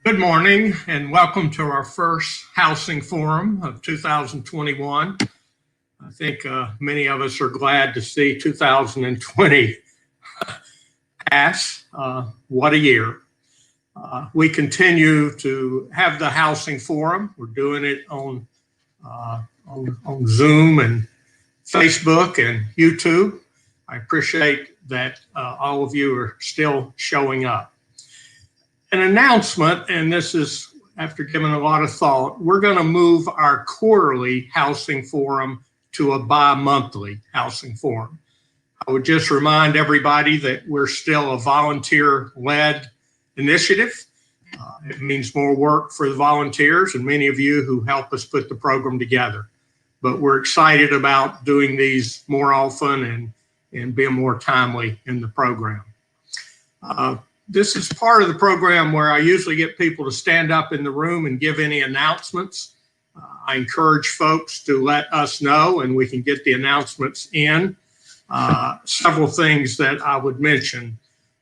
Good morning and welcome to our first housing forum of 2021. I think many of us are glad to see 2020 pass. What a year. We continue to have the housing forum. We're doing it on Zoom and Facebook and YouTube. I appreciate that all of you are still showing up. An announcement, and this is after giving a lot of thought, we're going to move our quarterly housing forum to a bi-monthly housing forum. I would just remind everybody that we're still a volunteer-led initiative. It means more work for the volunteers and many of you who help us put the program together. But we're excited about doing these more often and being more timely in the program. This is part of the program where I usually get people to stand up in the room and give any announcements. I encourage folks to let us know and we can get the announcements in. Several things that I would mention.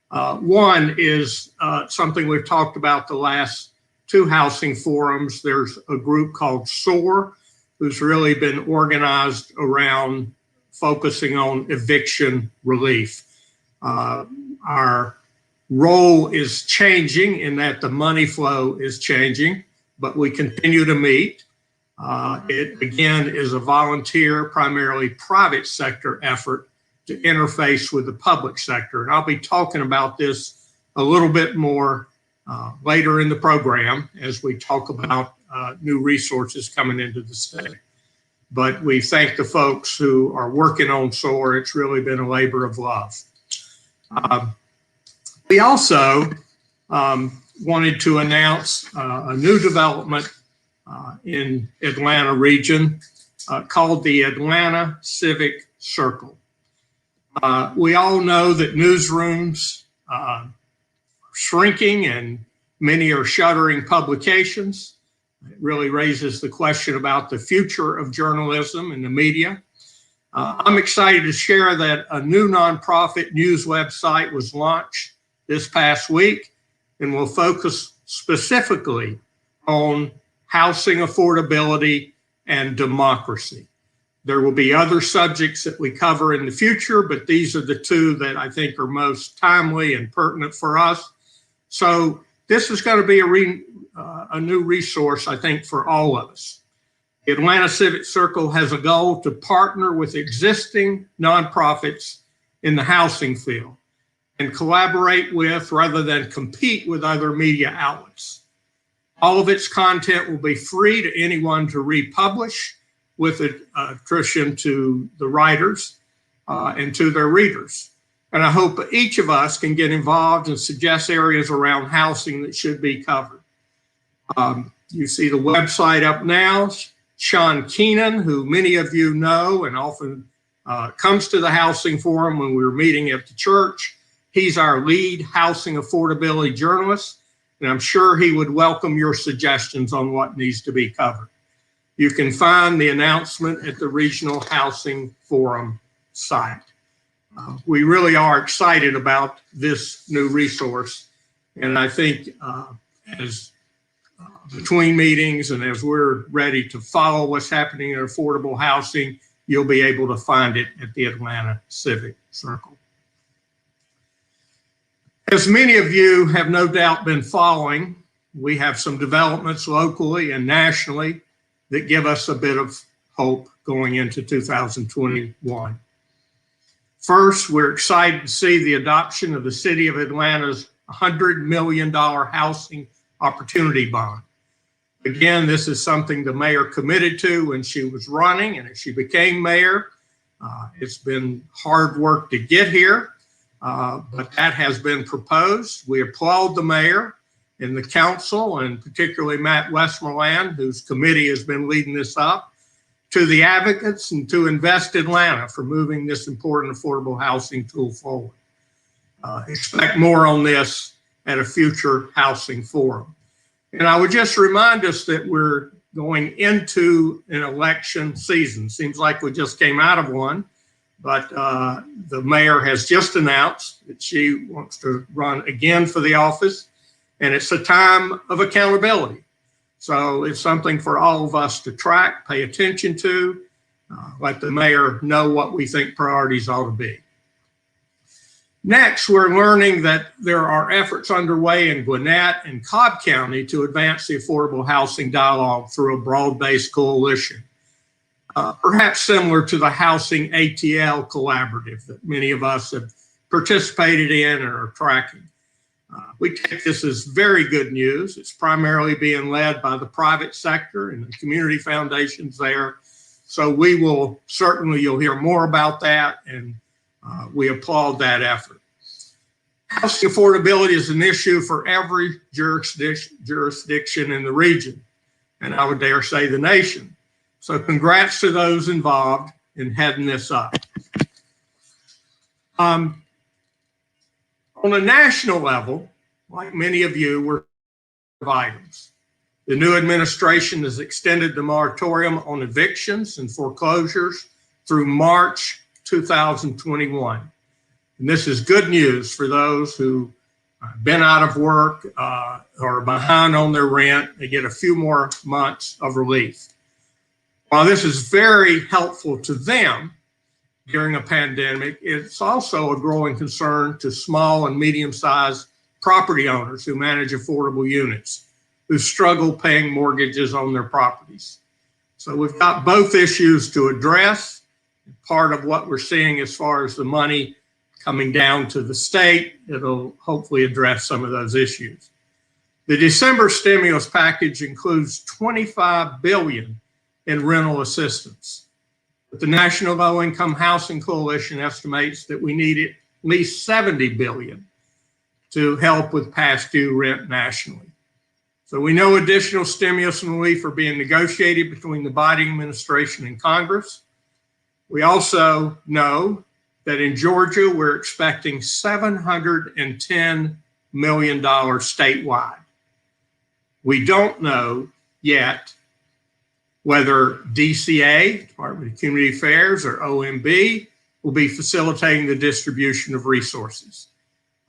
One is something we've talked about the last two housing forums. There's a group called SOAR who's really been organized around focusing on eviction relief. Our role is changing in that the money flow is changing, but we continue to meet. It again is a volunteer, primarily private sector effort to interface with the public sector. And I'll be talking about this a little bit more later in the program as we talk about new resources coming into the state. But we thank the folks who are working on SOAR. It's really been a labor of love. We also wanted to announce a new development in Atlanta region called the Atlanta Civic Circle. We all know that newsrooms are shrinking and many are shuttering publications. It really raises the question about the future of journalism and the media. I'm excited to share that a new nonprofit news website was launched this past week and will focus specifically on housing affordability and democracy. There will be other subjects that we cover in the future, but these are the two that I think are most timely and pertinent for us. So this is going to be a new resource, I think, for all of us. The Atlanta Civic Circle has a goal to partner with existing nonprofits in the housing field and collaborate with rather than compete with other media outlets. All of its content will be free to anyone to republish with attrition to the writers and to their readers. And I hope each of us can get involved and suggest areas around housing that should be covered. You see the website up now. Sean Keenan, who many of you know and often comes to the housing forum when we were meeting at the church. He's our lead housing affordability journalist, and I'm sure he would welcome your suggestions on what needs to be covered. You can find the announcement at the Regional Housing Forum site. We really are excited about this new resource, and I think as between meetings and as we're ready to follow what's happening in affordable housing, you'll be able to find it at the Atlanta Civic Circle. As many of you have no doubt been following, we have some developments locally and nationally that give us a bit of hope going into 2021. First, we're excited to see the adoption of the City of Atlanta's $100 million housing opportunity bond. Again, this is something the mayor committed to when she was running and as she became mayor. It's been hard work to get here. But that has been proposed. We applaud the mayor and the council, and particularly Matt Westmoreland, whose committee has been leading this up, to the advocates and to Invest Atlanta for moving this important affordable housing tool forward. Expect more on this at a future housing forum. And I would just remind us that we're going into an election season. Seems like we just came out of one. But the mayor has just announced that she wants to run again for the office. And it's a time of accountability. So it's something for all of us to track, pay attention to, let the mayor know what we think priorities ought to be. Next, we're learning that there are efforts underway in Gwinnett and Cobb County to advance the affordable housing dialogue through a broad-based coalition, perhaps similar to the Housing ATL collaborative that many of us have participated in and are tracking. We take this as very good news. It's primarily being led by the private sector and the community foundations there. So we will certainly, you'll hear more about that, and we applaud that effort. Housing affordability is an issue for every jurisdiction in the region, and I would dare say the nation. So congrats to those involved in heading this up. On a national level, like many of you, we're items. The new administration has extended the moratorium on evictions and foreclosures through March 2021. And this is good news for those who have been out of work or behind on their rent. They get a few more months of relief. While this is very helpful to them during a pandemic, it's also a growing concern to small and medium-sized property owners who manage affordable units, who struggle paying mortgages on their properties. So we've got both issues to address. Part of what we're seeing as far as the money coming down to the state, it'll hopefully address some of those issues. The December stimulus package includes $25 billion in rental assistance. But the National Low Income Housing Coalition estimates that we need at least $70 billion to help with past due rent nationally. So we know additional stimulus and relief are being negotiated between the Biden administration and Congress. We also know that in Georgia, we're expecting $710 million statewide. We don't know yet whether DCA, Department of Community Affairs, or OMB will be facilitating the distribution of resources.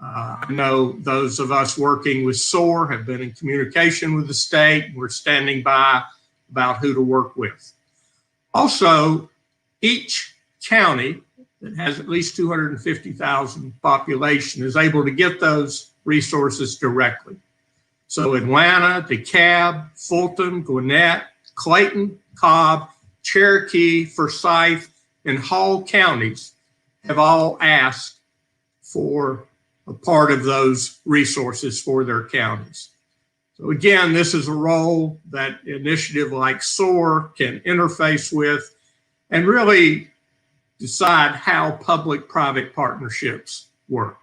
I know those of us working with SOAR have been in communication with the state. We're standing by about who to work with. Also, each county that has at least 250,000 population is able to get those resources directly. So Atlanta, DeKalb, Fulton, Gwinnett, Clayton, Cobb, Cherokee, Forsyth, and Hall counties have all asked for a part of those resources for their counties. So again, this is a role that initiative like SOAR can interface with and really decide how public-private partnerships work.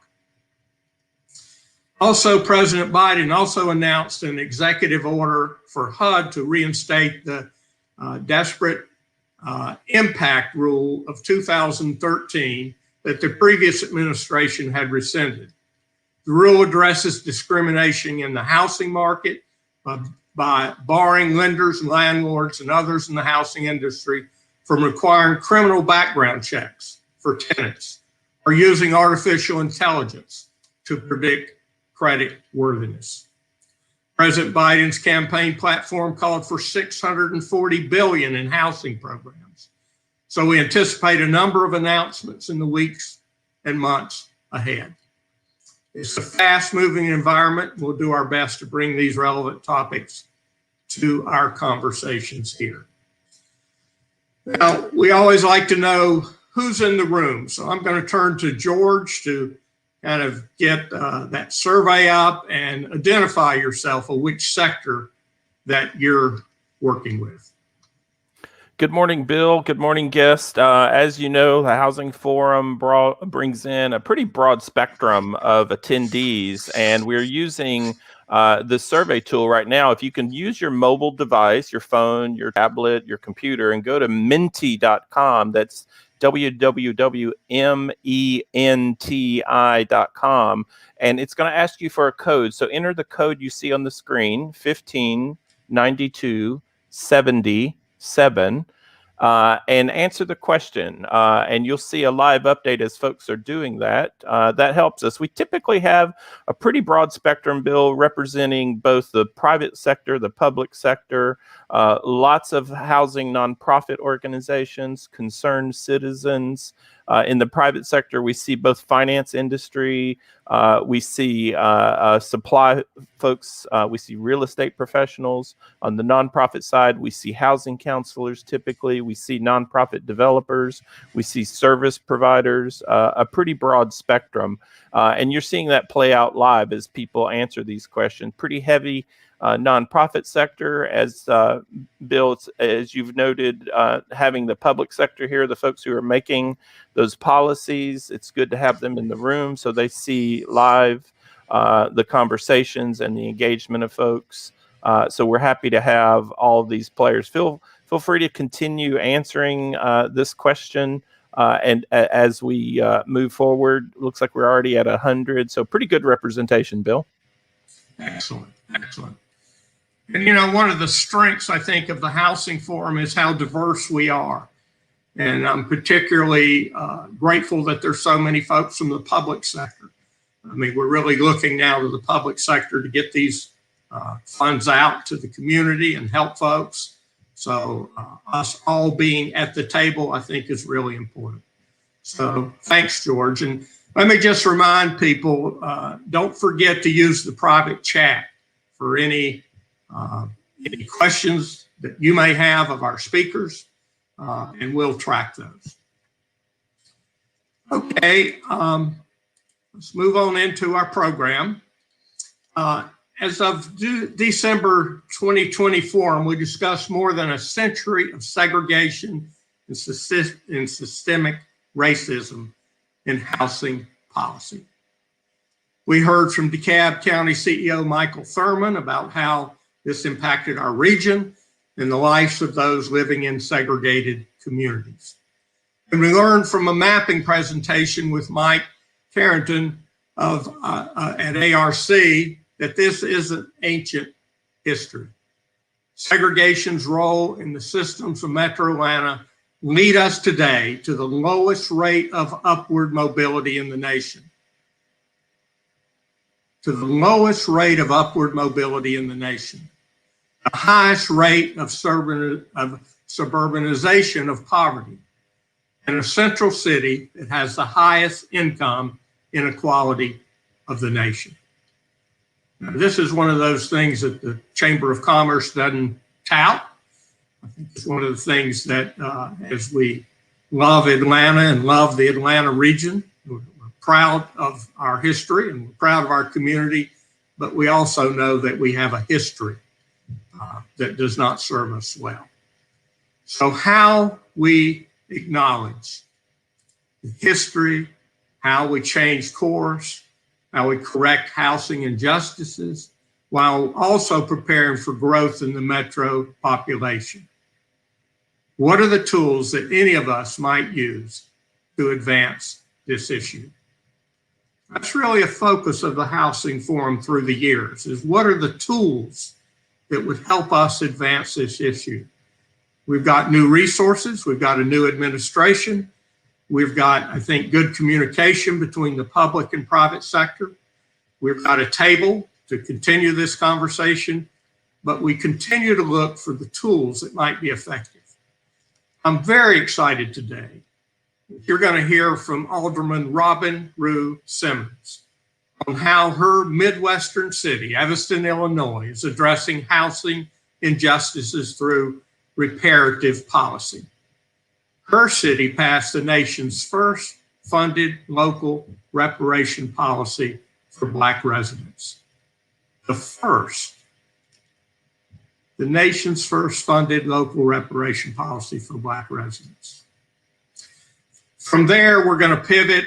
Also, President Biden also announced an executive order for HUD to reinstate the desperate impact rule of 2013 that the previous administration had rescinded. The rule addresses discrimination in the housing market by barring lenders, landlords, and others in the housing industry from requiring criminal background checks for tenants or using artificial intelligence to predict credit worthiness. President Biden's campaign platform called for $640 billion in housing programs. So we anticipate a number of announcements in the weeks and months ahead. It's a fast-moving environment. We'll do our best to bring these relevant topics to our conversations here. Now, we always like to know who's in the room. So I'm going to turn to George to kind of get that survey up and identify yourself of which sector that you're working with. Good morning, Bill. Good morning, guest. As you know, the Housing Forum brings in a pretty broad spectrum of attendees, and we're using the survey tool right now. If you can use your mobile device, your phone, your tablet, your computer, and go to menti.com, that's www.menti.com, and it's going to ask you for a code. So enter the code you see on the screen, 159277. and answer the question. And you'll see a live update as folks are doing that. That helps us. We typically have a pretty broad spectrum, Bill, representing both the private sector, the public sector, lots of housing nonprofit organizations, concerned citizens. In the private sector, we see both finance industry, we see supply folks, we see real estate professionals. On the nonprofit side, we see housing counselors typically, we see nonprofit developers, we see service providers, a pretty broad spectrum. And you're seeing that play out live as people answer these questions. Pretty heavy nonprofit sector, as Bill, as you've noted, having the public sector here, the folks who are making those policies, it's good to have them in the room so they see live the conversations and the engagement of folks. So we're happy to have all of these players. Feel free to continue answering this question. And as we move forward, looks like we're already at 100. So pretty good representation, Bill. Excellent, excellent. And you know, one of the strengths, I think, of the Housing Forum is how diverse we are. And I'm particularly grateful that there's so many folks from the public sector. I mean, we're really looking now to the public sector to get these funds out to the community and help folks. So us all being at the table, I think, is really important. So thanks, George. And let me just remind people, don't forget to use the private chat for any questions that you may have of our speakers, and we'll track those. Okay, let's move on into our program. As of December 2024, we discussed more than a century of segregation and systemic racism in housing policy. We heard from DeKalb County CEO Michael Thurman about how this impacted our region and the lives of those living in segregated communities. And we learned from a mapping presentation with Mike Carrington at ARC that this isn't ancient history. Segregation's role in the systems of Metro Atlanta lead us today to the lowest rate of upward mobility in the nation. To the lowest rate of upward mobility in the nation. The highest rate of suburbanization of poverty. And a central city that has the highest income inequality of the nation. Now, this is one of those things that the Chamber of Commerce doesn't tout. I think it's one of the things that as we love Atlanta and love the Atlanta region, we're proud of our history and we're proud of our community, but we also know that we have a history that does not serve us well. So how we acknowledge the history, how we change course, how we correct housing injustices, while also preparing for growth in the metro population. What are the tools that any of us might use to advance this issue? That's really a focus of the Housing Forum through the years, is what are the tools that would help us advance this issue? We've got new resources, we've got a new administration, we've got, I think, good communication between the public and private sector. We've got a table to continue this conversation, but we continue to look for the tools that might be effective. I'm very excited today. You're going to hear from Alderman Robin Rue Simmons on how her Midwestern city, Evanston, Illinois, is addressing housing injustices through reparative policy. Her city passed the nation's first funded local reparation policy for Black residents. The nation's first funded local reparation policy for Black residents. From there, we're going to pivot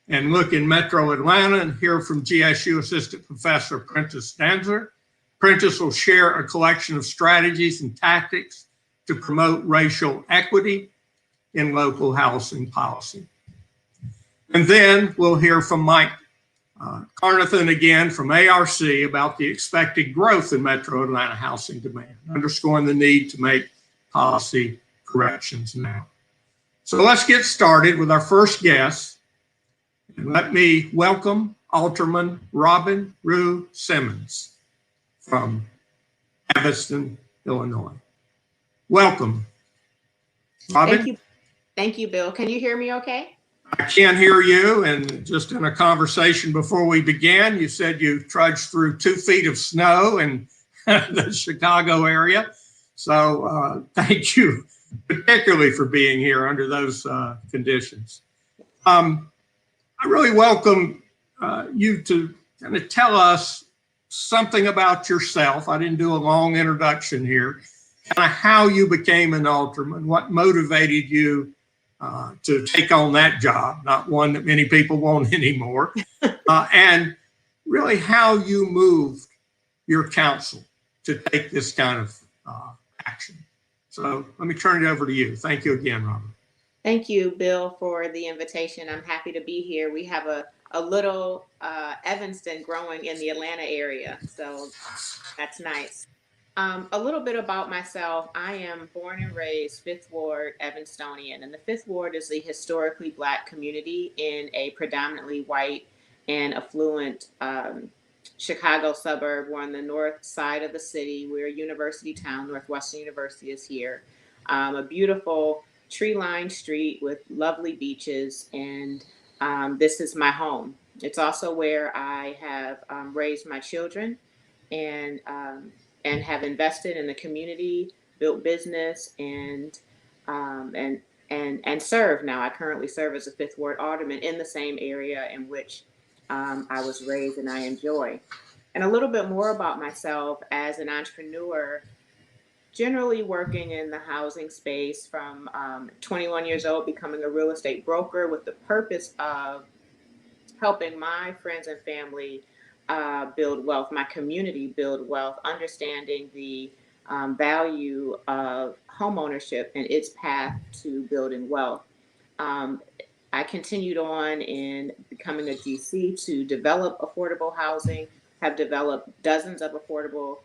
and look in Metro Atlanta and hear from GSU Assistant Professor Prentice Danzer. Prentice will share a collection of strategies and tactics to promote racial equity in local housing policy. And then we'll hear from Mike Carnathan again from ARC about the expected growth in Metro Atlanta housing demand, underscoring the need to make policy corrections now. So let's get started with our first guest. And let me welcome Alderman Robin Rue Simmons from Evanston, Illinois. Welcome, Robin. Thank you. Thank you, Bill. Can you hear me okay? I can hear you, and just in a conversation before we began, you said you trudged through 2 feet of snow in the Chicago area. So thank you particularly for being here under those conditions. I really welcome you to kind of tell us something about yourself. I didn't do a long introduction here. Kind of how you became an alderman, what motivated you to take on that job, not one that many people want anymore, and really how you moved your council to take this kind of action. So let me turn it over to you. Thank you again, Robin. Thank you, Bill, for the invitation. I'm happy to be here. We have a little Evanston growing in the Atlanta area, so that's nice. A little bit about myself. I am born and raised 5th Ward Evanstonian, and the 5th Ward is a historically Black community in a predominantly white and affluent Chicago suburb. We're on the north side of the city. We're a university town. Northwestern University is here. A beautiful tree-lined street with lovely beaches, and this is my home. It's also where I have raised my children and have invested in the community, built business, and serve. Now I currently serve as a 5th Ward Alderman in the same area in which I was raised and I enjoy. And a little bit more about myself as an entrepreneur, generally working in the housing space from 21 years old, becoming a real estate broker with the purpose of helping my friends and family build wealth, my community build wealth, understanding the value of homeownership and its path to building wealth. I continued on in becoming a GC to develop affordable housing, have developed dozens of affordable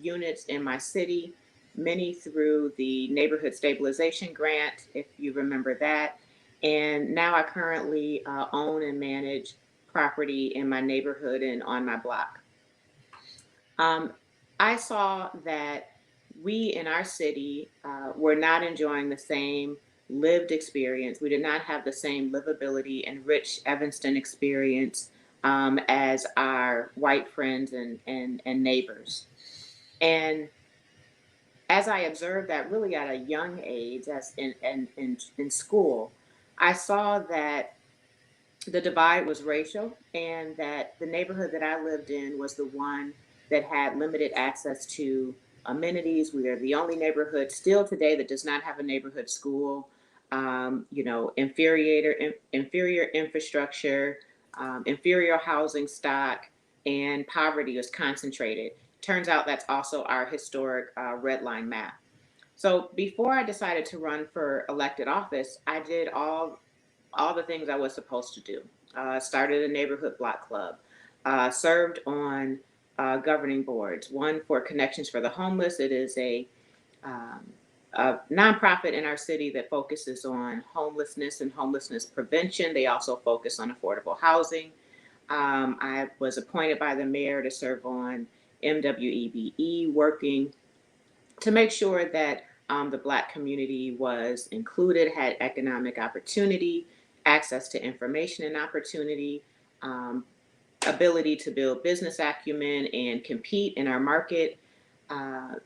units in my city, many through the Neighborhood Stabilization Grant, if you remember that. And now I currently own and manage property in my neighborhood and on my block. I saw that we in our city were not enjoying the same lived experience. We did not have the same livability and rich Evanston experience as our white friends and neighbors. And as I observed that really at a young age, as in school, I saw that the divide was racial and that the neighborhood that I lived in was the one that had limited access to amenities. We are the only neighborhood still today that does not have a neighborhood school, inferior infrastructure, inferior housing stock, and poverty is concentrated. Turns out that's also our historic red line map. So before I decided to run for elected office, I did all the things I was supposed to do. Started a neighborhood block club, served on governing boards, one for Connections for the Homeless. It is a nonprofit in our city that focuses on homelessness and homelessness prevention. They also focus on affordable housing. I was appointed by the mayor to serve on MWEBE, working to make sure that the Black community was included, had economic opportunity, access to information and opportunity, ability to build business acumen and compete in our market, and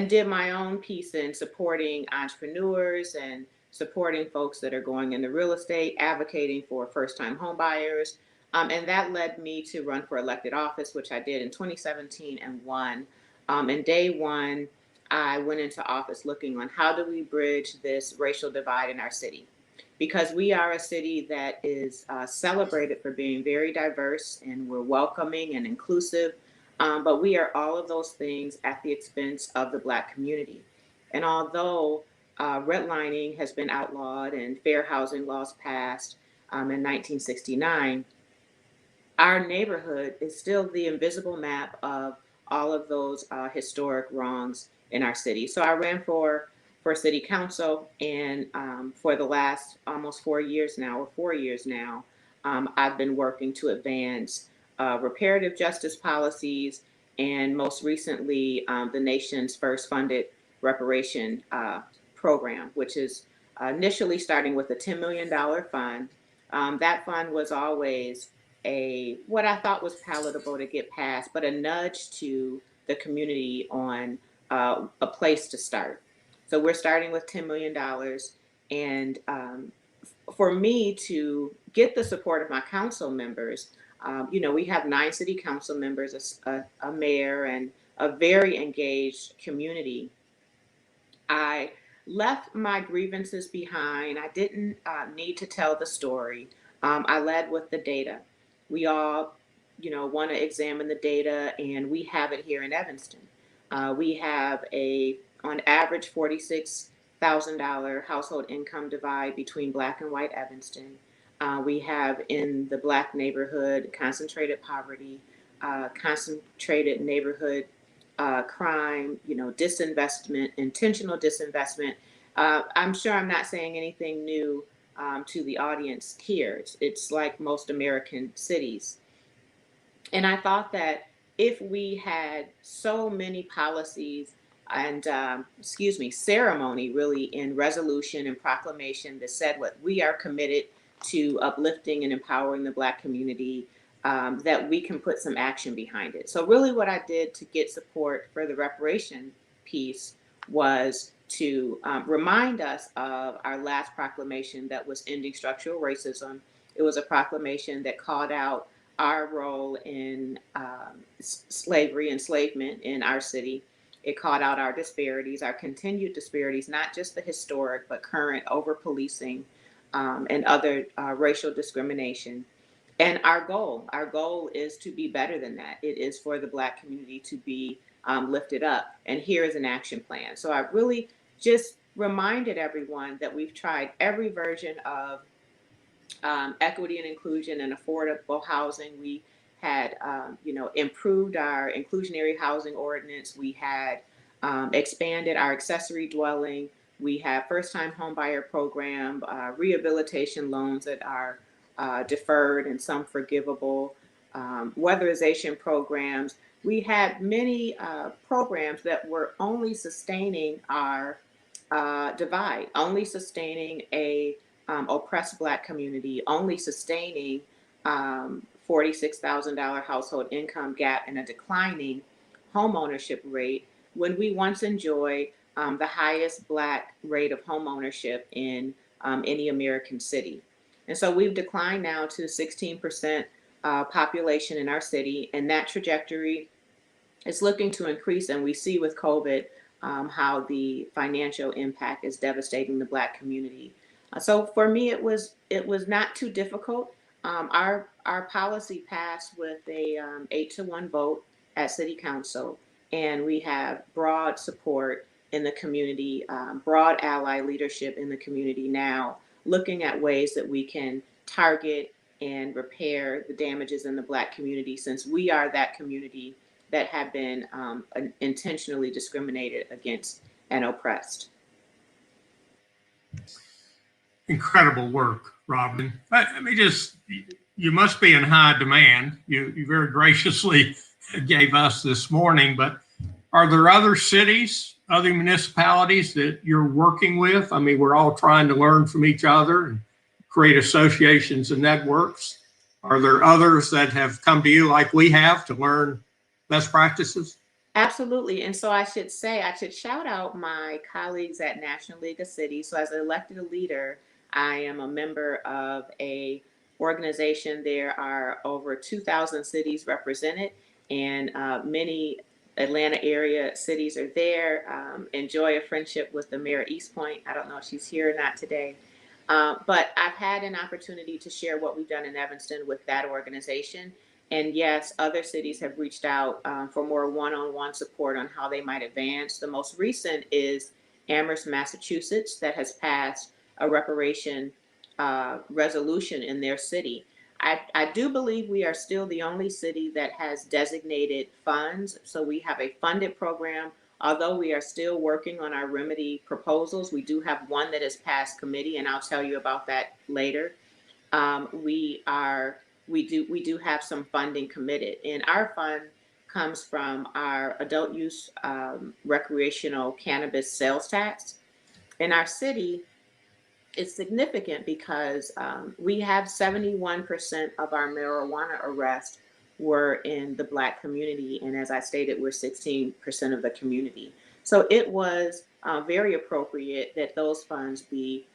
did my own piece in supporting entrepreneurs and supporting folks that are going into real estate, advocating for first-time home buyers. And that led me to run for elected office, which I did in 2017 and won. And day one, I went into office looking on how do we bridge this racial divide in our city? Because we are a city that is celebrated for being very diverse, and we're welcoming and inclusive, but we are all of those things at the expense of the Black community. And although redlining has been outlawed and fair housing laws passed in 1969, our neighborhood is still the invisible map of all of those historic wrongs in our city. So I ran for for city council. And for the last almost 4 years now, or 4 years now, I've been working to advance reparative justice policies, and most recently, the nation's first funded reparation program, which is initially starting with a $10 million fund. That fund was always what I thought was palatable to get passed, but a nudge to the community on a place to start. So we're starting with $10 million. And for me to get the support of my council members, we have 9 city council members, a mayor, and a very engaged community. I left my grievances behind. I didn't need to tell the story. I led with the data. We all, want to examine the data, and we have it here in Evanston. We have on average, $46,000 household income divide between Black and white Evanston. We have in the Black neighborhood concentrated poverty, concentrated neighborhood crime, disinvestment, intentional disinvestment. I'm sure I'm not saying anything new to the audience here. It's like most American cities. And I thought that if we had so many policies and, ceremony really in resolution and proclamation that said what we are committed to uplifting and empowering the Black community, that we can put some action behind it. So really what I did to get support for the reparation piece was to remind us of our last proclamation that was ending structural racism. It was a proclamation that called out our role in slavery, enslavement in our city. It called out our disparities, our continued disparities, not just the historic, but current over-policing and other racial discrimination. And our goal is to be better than that. It is for the Black community to be lifted up. And here is an action plan. So I really just reminded everyone that we've tried every version of equity and inclusion and affordable housing. We had, improved our inclusionary housing ordinance. We had expanded our accessory dwelling. We have first-time homebuyer program, rehabilitation loans that are deferred and some forgivable, weatherization programs. We had many programs that were only sustaining our divide, only sustaining a oppressed Black community, only sustaining $46,000 household income gap and a declining home ownership rate, when we once enjoyed the highest Black rate of home ownership in any American city. And so we've declined now to 16% population in our city, and that trajectory is looking to increase. And we see with COVID how the financial impact is devastating the Black community. So for me, it was not too difficult. Our policy passed with a 8-1 vote at City Council, and we have broad support in the community, broad ally leadership in the community now, looking at ways that we can target and repair the damages in the Black community, since we are that community that have been intentionally discriminated against and oppressed. Incredible work, Robin. You must be in high demand. You very graciously gave us this morning, but are there other cities, other municipalities that you're working with? I mean, we're all trying to learn from each other and create associations and networks. Are there others that have come to you like we have to learn best practices? Absolutely. And so I should shout out my colleagues at National League of Cities. So as an elected leader, I am a member of a organization. There are over 2,000 cities represented, and many Atlanta area cities are there. Enjoy a friendship with the mayor of East Point. I don't know if she's here or not today. But I've had an opportunity to share what we've done in Evanston with that organization. And yes, other cities have reached out for more one-on-one support on how they might advance. The most recent is Amherst, Massachusetts, that has passed a reparation resolution in their city. I do believe we are still the only city that has designated funds. So we have a funded program Although we are still working on our remedy proposals, we do have one that has passed committee, and I'll tell you about that later. We do have some funding committed, and our fund comes from our adult use recreational cannabis sales tax. In our city, it's significant because we have 71% of our marijuana arrests were in the Black community. And as I stated, we're 16% of the community. So it was very appropriate that those funds be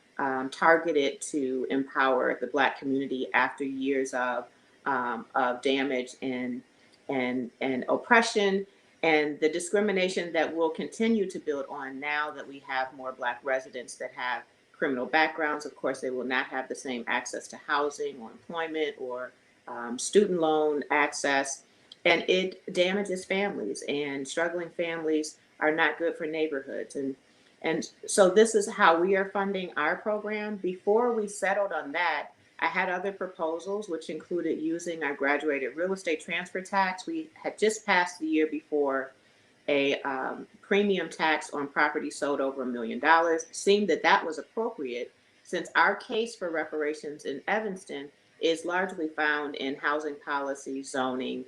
targeted to empower the Black community after years of damage and oppression and the discrimination that will continue to build on now that we have more Black residents that have criminal backgrounds. Of course, they will not have the same access to housing or employment or student loan access. And it damages families, and struggling families are not good for neighborhoods. And so this is how we are funding our program. Before we settled on that, I had other proposals, which included using our graduated real estate transfer tax. We had just passed the year before a premium tax on property sold over $1 million. Seemed that was appropriate since our case for reparations in Evanston is largely found in housing policy, zoning,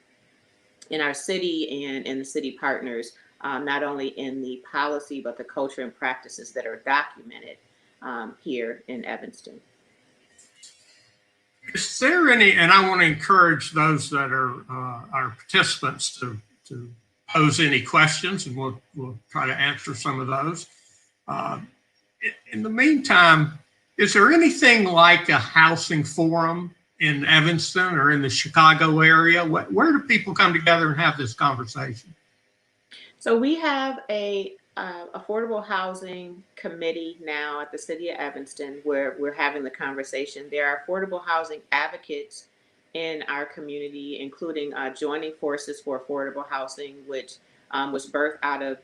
in our city and in the city partners, not only in the policy, but the culture and practices that are documented here in Evanston. Is there any, and I want to encourage those that are our participants to pose any questions, and we'll try to answer some of those. In the meantime, is there anything like a housing forum in Evanston or in the Chicago area? Where do people come together and have this conversation? So we have a affordable housing committee now at the city of Evanston where we're having the conversation. There are affordable housing advocates in our community, including Joining Forces for Affordable Housing, which was birthed out of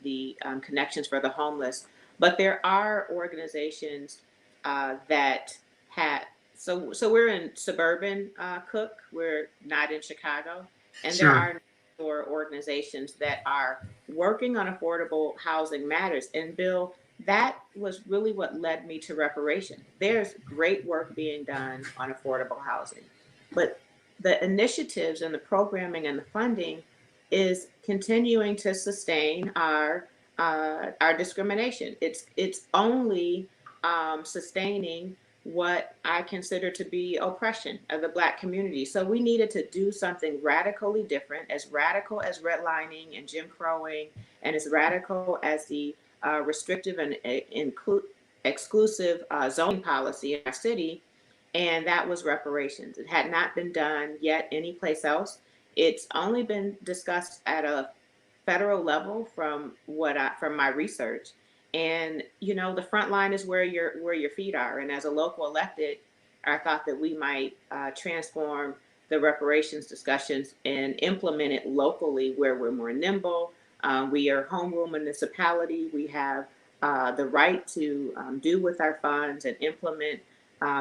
the Connections for the Homeless. But there are organizations that had, so we're in suburban Cook, we're not in Chicago, and Sure. there are organizations that are working on affordable housing matters. And Bill, that was really what led me to reparation. There's great work being done on affordable housing, but the initiatives and the programming and the funding is continuing to sustain our discrimination. It's only sustaining what I consider to be oppression of the Black community. So we needed to do something radically different, as radical as redlining and Jim Crowing, and as radical as the restrictive and exclusive zoning policy in our city. And that was reparations. It had not been done yet anyplace else. It's only been discussed at a federal level from my research. And the front line is where your feet are. And as a local elected, I thought that we might transform the reparations discussions and implement it locally where we're more nimble. We are a home rule municipality. We have the right to do with our funds and implement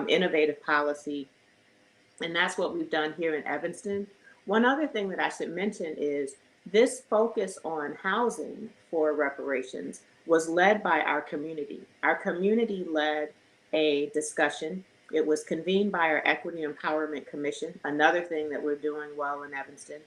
innovative policy. And that's what we've done here in Evanston. One other thing that I should mention is this focus on housing for reparations was led by our community. Our community led a discussion. It was convened by our Equity Empowerment Commission, another thing that we're doing well in Evanston.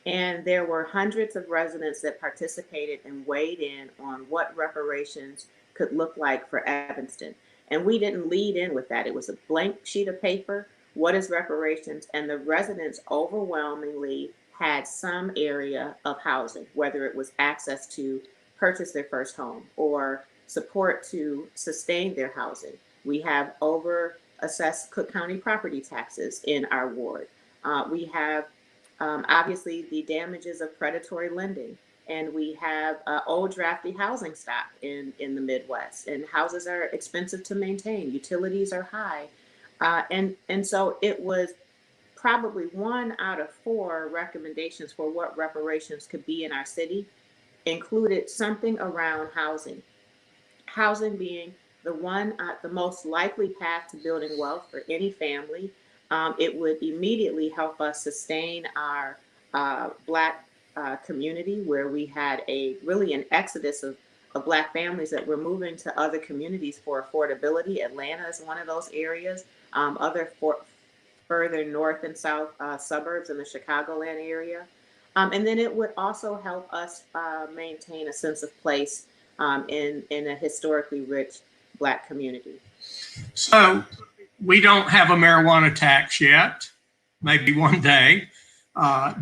And there were hundreds of residents that participated and weighed in on what reparations could look like for Evanston. And we didn't lead in with that. It was a blank sheet of paper. What is reparations? And the residents overwhelmingly had some area of housing, whether it was access to purchase their first home or support to sustain their housing. We have over-assessed Cook County property taxes in our ward. We have obviously the damages of predatory lending, and we have old drafty housing stock in the Midwest, and houses are expensive to maintain, utilities are high, and so it was probably 1 out of 4 recommendations for what reparations could be in our city included something around housing. Housing being the most likely path to building wealth for any family. It would immediately help us sustain our Black community where we had an exodus of Black families that were moving to other communities for affordability. Atlanta is one of those areas. Further north and south suburbs in the Chicagoland area. And then it would also help us maintain a sense of place in a historically rich Black community. So we don't have a marijuana tax yet, maybe one day.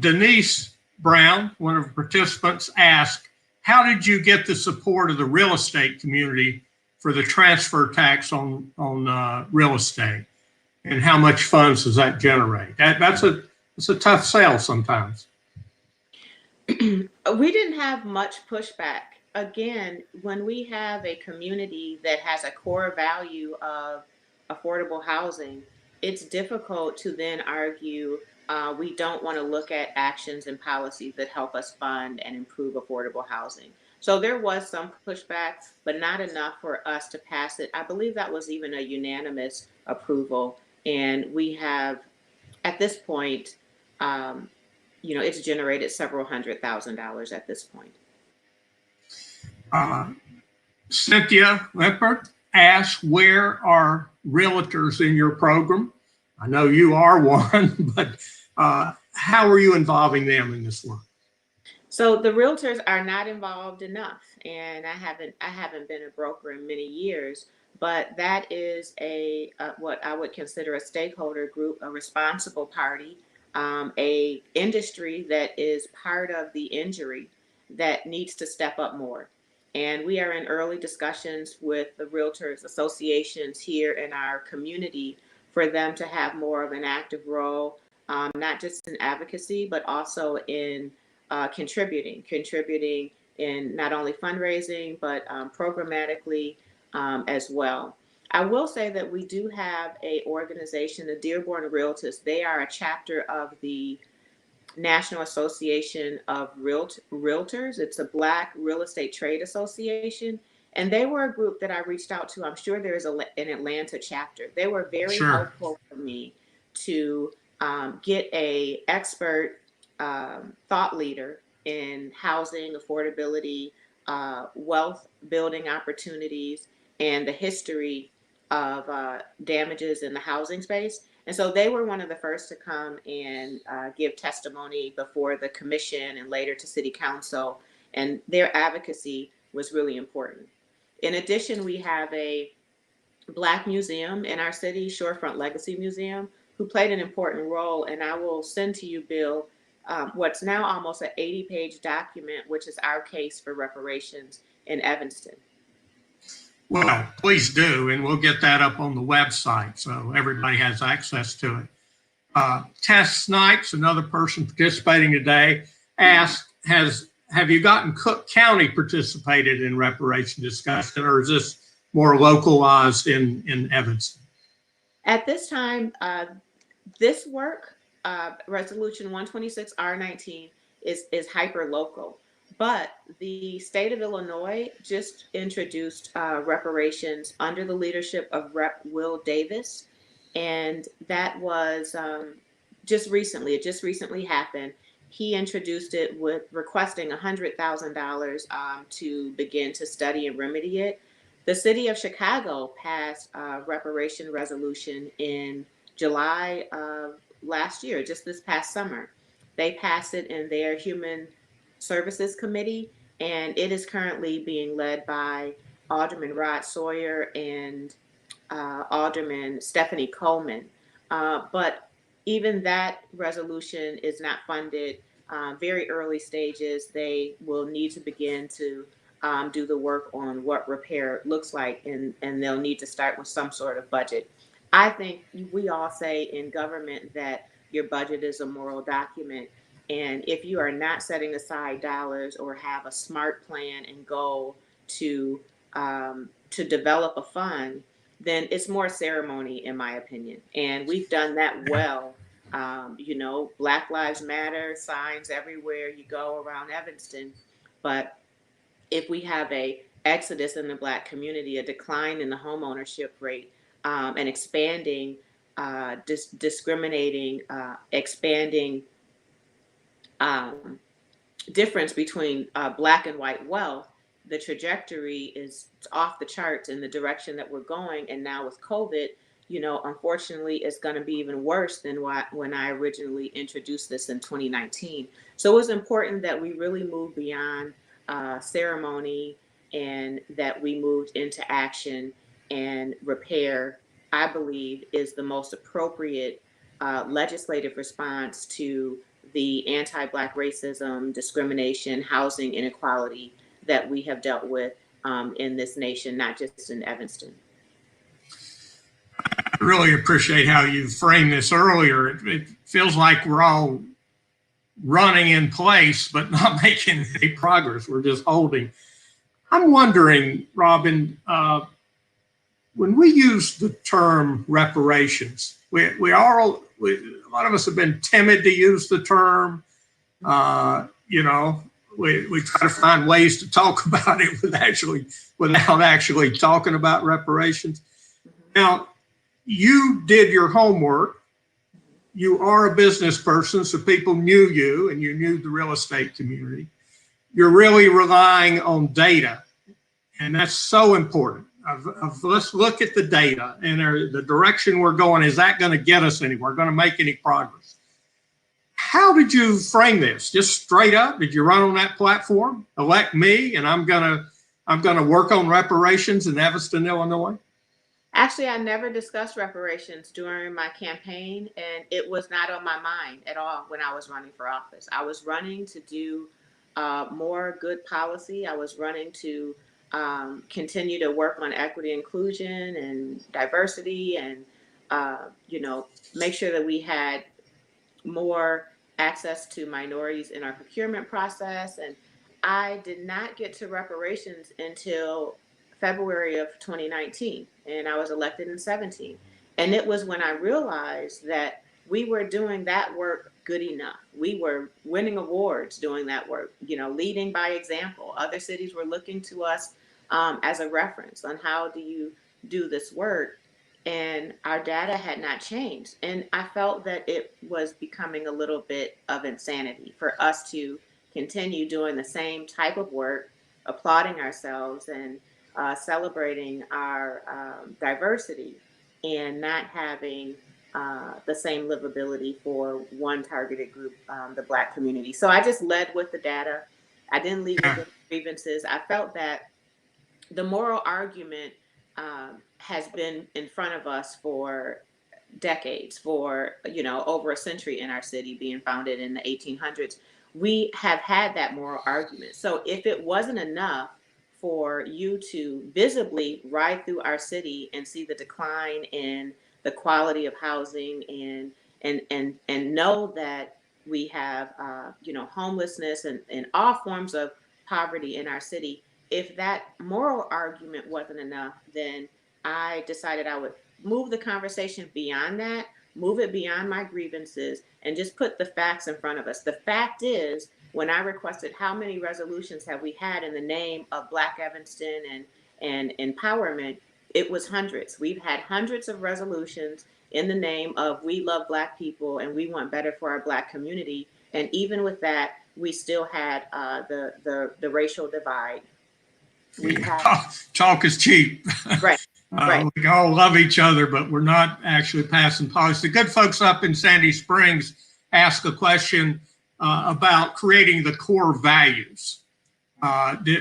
Denise Brown, one of the participants, asked, how did you get the support of the real estate community for the transfer tax on real estate? And how much funds does that generate? That's a tough sell sometimes. We didn't have much pushback. Again, when we have a community that has a core value of affordable housing, it's difficult to then argue we don't want to look at actions and policies that help us fund and improve affordable housing. So there was some pushback, but not enough for us to pass it. I believe that was even a unanimous approval. And we have, at this point, it's generated several $100,000 at this point. Cynthia Lippert asked, where are realtors in your program? I know you are one, but how are you involving them in this work? So the realtors are not involved enough, and I haven't been a broker in many years, but that is what I would consider a stakeholder group, a responsible party, a industry that is part of the injury that needs to step up more. And we are in early discussions with the realtors associations here in our community for them to have more of an active role, not just in advocacy, but also in contributing in not only fundraising, but programmatically as well. I will say that we do have a organization, the Dearborn Realtors. They are a chapter of the National Association of Realtors. It's a Black real estate trade association. And they were a group that I reached out to. I'm sure there is an Atlanta chapter. They were very helpful for me to get a expert thought leader in housing, affordability, wealth building opportunities, and the history of damages in the housing space. And so they were one of the first to come and give testimony before the commission and later to city council. And their advocacy was really important. In addition, we have a Black museum in our city, Shorefront Legacy Museum, who played an important role. And I will send to you, Bill, what's now almost an 80-page document, which is our case for reparations in Evanston. Well, please do, and we'll get that up on the website so everybody has access to it. Tess Snipes, another person participating today, asked, have you gotten Cook County participated in reparation discussion, or is this more localized in Evanston? At this time, this work, Resolution 126 R19, is hyper local. But the state of Illinois just introduced reparations under the leadership of Rep. Will Davis. And that was just recently. It just recently happened. He introduced it with requesting $100,000 to begin to study and remedy it. The city of Chicago passed a reparation resolution in July of last year, just this past summer. They passed it in their Human Services Committee, and it is currently being led by Alderman Rod Sawyer and Alderman Stephanie Coleman. But even that resolution is not funded. Very early stages, they will need to begin to do the work on what repair looks like, and they'll need to start with some sort of budget. I think we all say in government that your budget is a moral document. And if you are not setting aside dollars or have a smart plan and goal to develop a fund, then it's more ceremony, in my opinion. And we've done that well. Black Lives Matter signs everywhere you go around Evanston. But if we have a exodus in the Black community, a decline in the home ownership rate, and expanding, discriminating, expanding difference between black and white wealth, the trajectory is off the charts in the direction that we're going. And now with COVID, unfortunately, it's going to be even worse than when I originally introduced this in 2019. So it was important that we really move beyond ceremony and that we moved into action, and repair, I believe, is the most appropriate legislative response to the anti-Black racism, discrimination, housing inequality that we have dealt with in this nation, not just in Evanston. I really appreciate how you framed this earlier. It feels like we're all running in place, but not making any progress. We're just holding. I'm wondering, Robin, when we use the term reparations, a lot of us have been timid to use the term. We try to find ways to talk about it without actually talking about reparations. Now, you did your homework. You are a business person, so people knew you and you knew the real estate community. You're really relying on data, and that's so important. Let's look at the data and the direction we're going. Is that going to get us anywhere? Going to make any progress? How did you frame this? Just straight up? Did you run on that platform? Elect me, and I'm gonna work on reparations in Evanston, Illinois? Actually, I never discussed reparations during my campaign, and it was not on my mind at all when I was running for office. I was running to do more good policy. I was running to continue to work on equity, inclusion, and diversity, and make sure that we had more access to minorities in our procurement process. And I did not get to reparations until February of 2019, and I was elected in 17. And it was when I realized that we were doing that work good enough. We were winning awards doing that work, leading by example. Other cities were looking to us as a reference on how do you do this work. And our data had not changed. And I felt that it was becoming a little bit of insanity for us to continue doing the same type of work, applauding ourselves and celebrating our diversity, and not having the same livability for one targeted group, the Black community. So I just led with the data. I didn't lead with grievances. I felt that the moral argument has been in front of us for decades, for over a century in our city, being founded in the 1800s. We have had that moral argument. So if it wasn't enough for you to visibly ride through our city and see the decline in the quality of housing, and know that we have homelessness and all forms of poverty in our city, if that moral argument wasn't enough, then I decided I would move the conversation beyond that, move it beyond my grievances, and just put the facts in front of us. The fact is, when I requested how many resolutions have we had in the name of Black Evanston and empowerment, it was hundreds. We've had hundreds of resolutions in the name of we love Black people and we want better for our Black community. And even with that, we still had the racial divide. Talk is cheap. Right. Right. We all love each other, but we're not actually passing policy. The good folks up in Sandy Springs asked a question about creating the core values.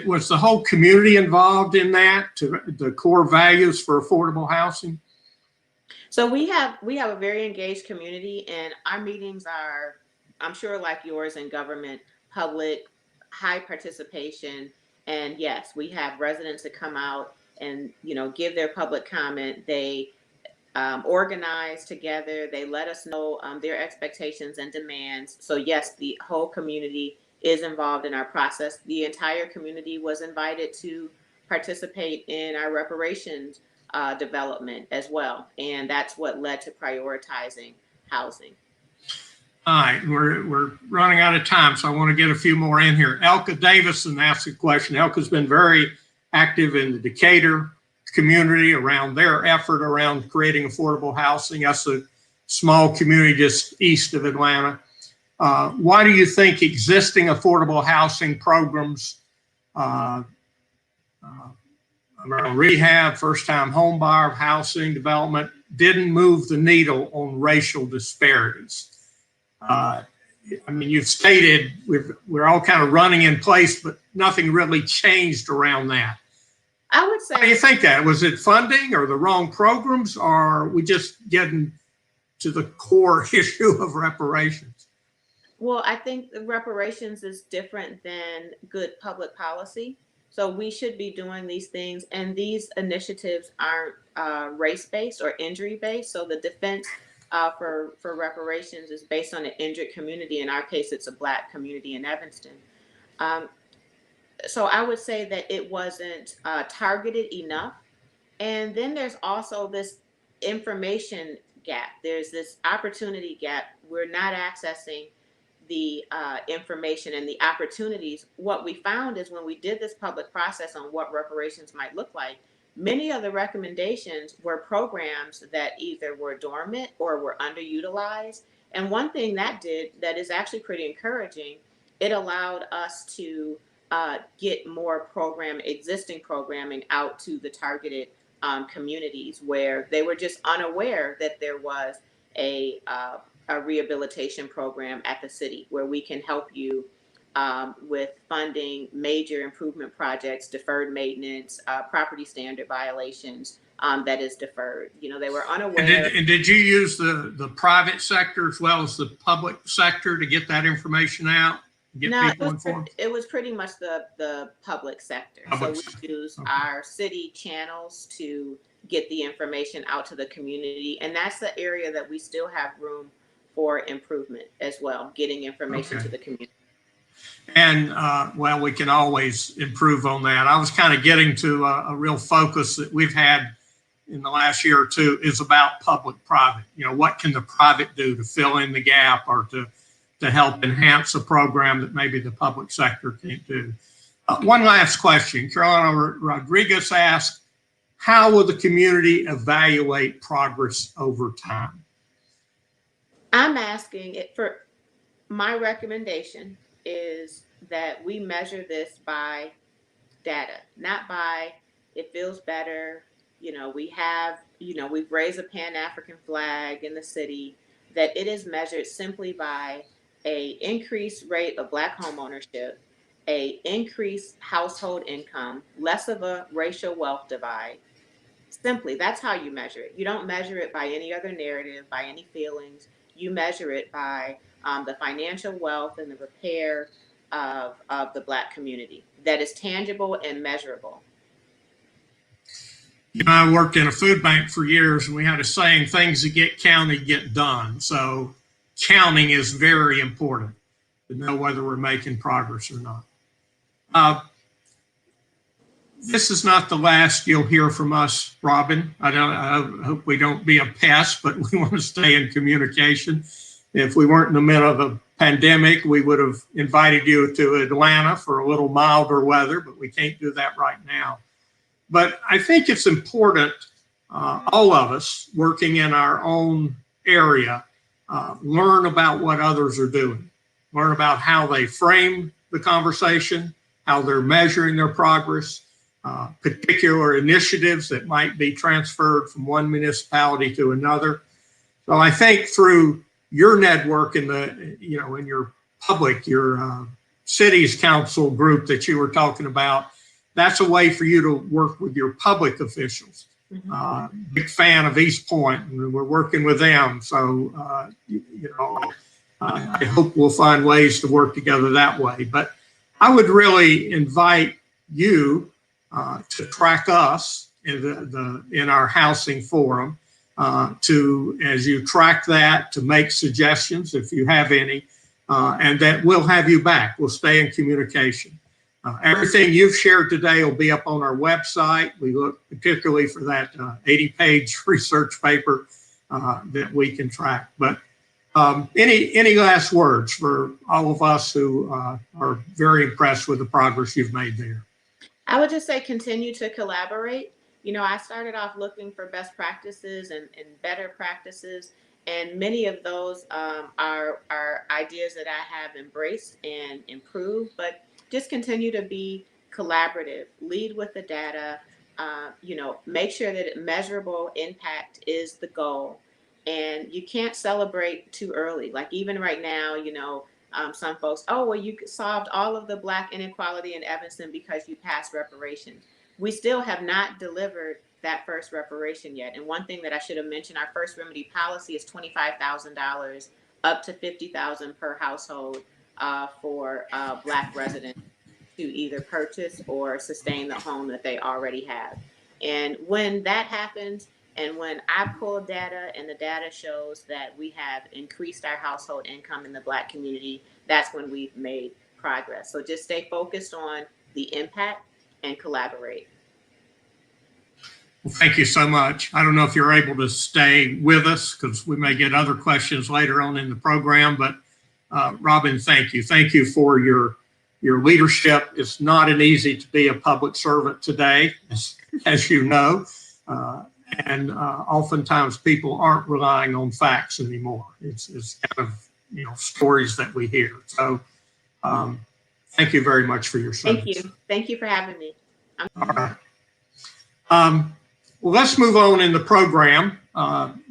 Was the whole community involved in that, the core values for affordable housing? So we have a very engaged community, and our meetings are, I'm sure like yours in government, public, high participation. And yes, we have residents that come out and give their public comment. They organize together. They let us know their expectations and demands. So yes, the whole community is involved in our process. The entire community was invited to participate in our reparations development as well. And that's what led to prioritizing housing. All right, we're running out of time, so I want to get a few more in here. Elka Davison asked a question. Elka's been very active in the Decatur community around their effort around creating affordable housing. That's a small community just east of Atlanta. Why do you think existing affordable housing programs around rehab, first-time home buyer housing development didn't move the needle on racial disparities? I mean, you've stated we're all kind of running in place, but nothing really changed around that. I would say. How do you think that? Was it funding or the wrong programs, or are we just getting to the core issue of reparations? Well, I think the reparations is different than good public policy. So we should be doing these things, and these initiatives aren't race-based or injury-based. So the defense for reparations is based on an injured community. In our case, it's a Black community in Evanston. So I would say that it wasn't targeted enough. And then there's also this information gap. There's this opportunity gap. We're not accessing the information and the opportunities. What we found is when we did this public process on what reparations might look like, many of the recommendations were programs that either were dormant or were underutilized. And one thing that did that is actually pretty encouraging, it allowed us to get more existing programming out to the targeted communities where they were just unaware that there was a rehabilitation program at the city where we can help you with funding major improvement projects, deferred maintenance, property standard violations that is deferred. You know, they were unaware. And did you use the private sector as well as the public sector to get that information out? No, it was pretty much the public sector. So we use our city channels to get the information out to the community. And that's the area that we still have room for improvement as well, getting information to the community. And well, we can always improve on that. I was kind of getting to a real focus that we've had in the last year or two is about public-private. You know, what can the private do to fill in the gap or to help enhance a program that maybe the public sector can't do? One last question. Carolina Rodriguez asked, how will the community evaluate progress over time? I'm asking it for my recommendation is that we measure this by data, not by it feels better. You know, we've raised a Pan-African flag in the city, that it is measured simply by a increased rate of Black home ownership, a increased household income, less of a racial wealth divide. Simply, that's how you measure it. You don't measure it by any other narrative, by any feelings. You measure it by the financial wealth and the repair of the Black community that is tangible and measurable. You know, I worked in a food bank for years, and we had a saying, things that get counted get done. So counting is very important to know whether we're making progress or not. This is not the last you'll hear from us, Robin. I hope we don't be a pest, but we want to stay in communication. If we weren't in the middle of a pandemic, we would have invited you to Atlanta for a little milder weather, but we can't do that right now. But I think it's important, all of us working in our own area, learn about what others are doing, learn about how they frame the conversation, how they're measuring their progress, particular initiatives that might be transferred from one municipality to another. So I think through your network in in your public, your city's council group that you were talking about, that's a way for you to work with your public officials. Big fan of East Point, and we're working with them. So, I hope we'll find ways to work together that way. But I would really invite you to track us in our housing forum, as you track that, to make suggestions if you have any, and that we'll have you back. We'll stay in communication. Everything you've shared today will be up on our website. We look particularly for that 80-page research paper that we can track. But any last words for all of us who are very impressed with the progress you've made there? I would just say continue to collaborate. You know, I started off looking for best practices and better practices, And many of those are ideas that I have embraced and improved, but just continue to be collaborative, lead with the data, make sure that measurable impact is the goal. And you can't celebrate too early. Like even right now, some folks, oh, well, you solved all of the Black inequality in Evanston because you passed reparations. We still have not delivered that first reparation yet. And one thing that I should have mentioned, our first remedy policy is $25,000 up to $50,000 per household for Black residents to either purchase or sustain the home that they already have. And when that happens, and when I pull data and the data shows that we have increased our household income in the Black community, that's when we've made progress. So just stay focused on the impact and collaborate. Well, thank you so much. I don't know if you're able to stay with us because we may get other questions later on in the program, but Robin, thank you. Thank you for your leadership. It's not an easy to be a public servant today, as you know, and oftentimes people aren't relying on facts anymore. It's kind of, stories that we hear. So thank you very much for your service. Thank you. Thank you for having me. All right. Well, let's move on in the program.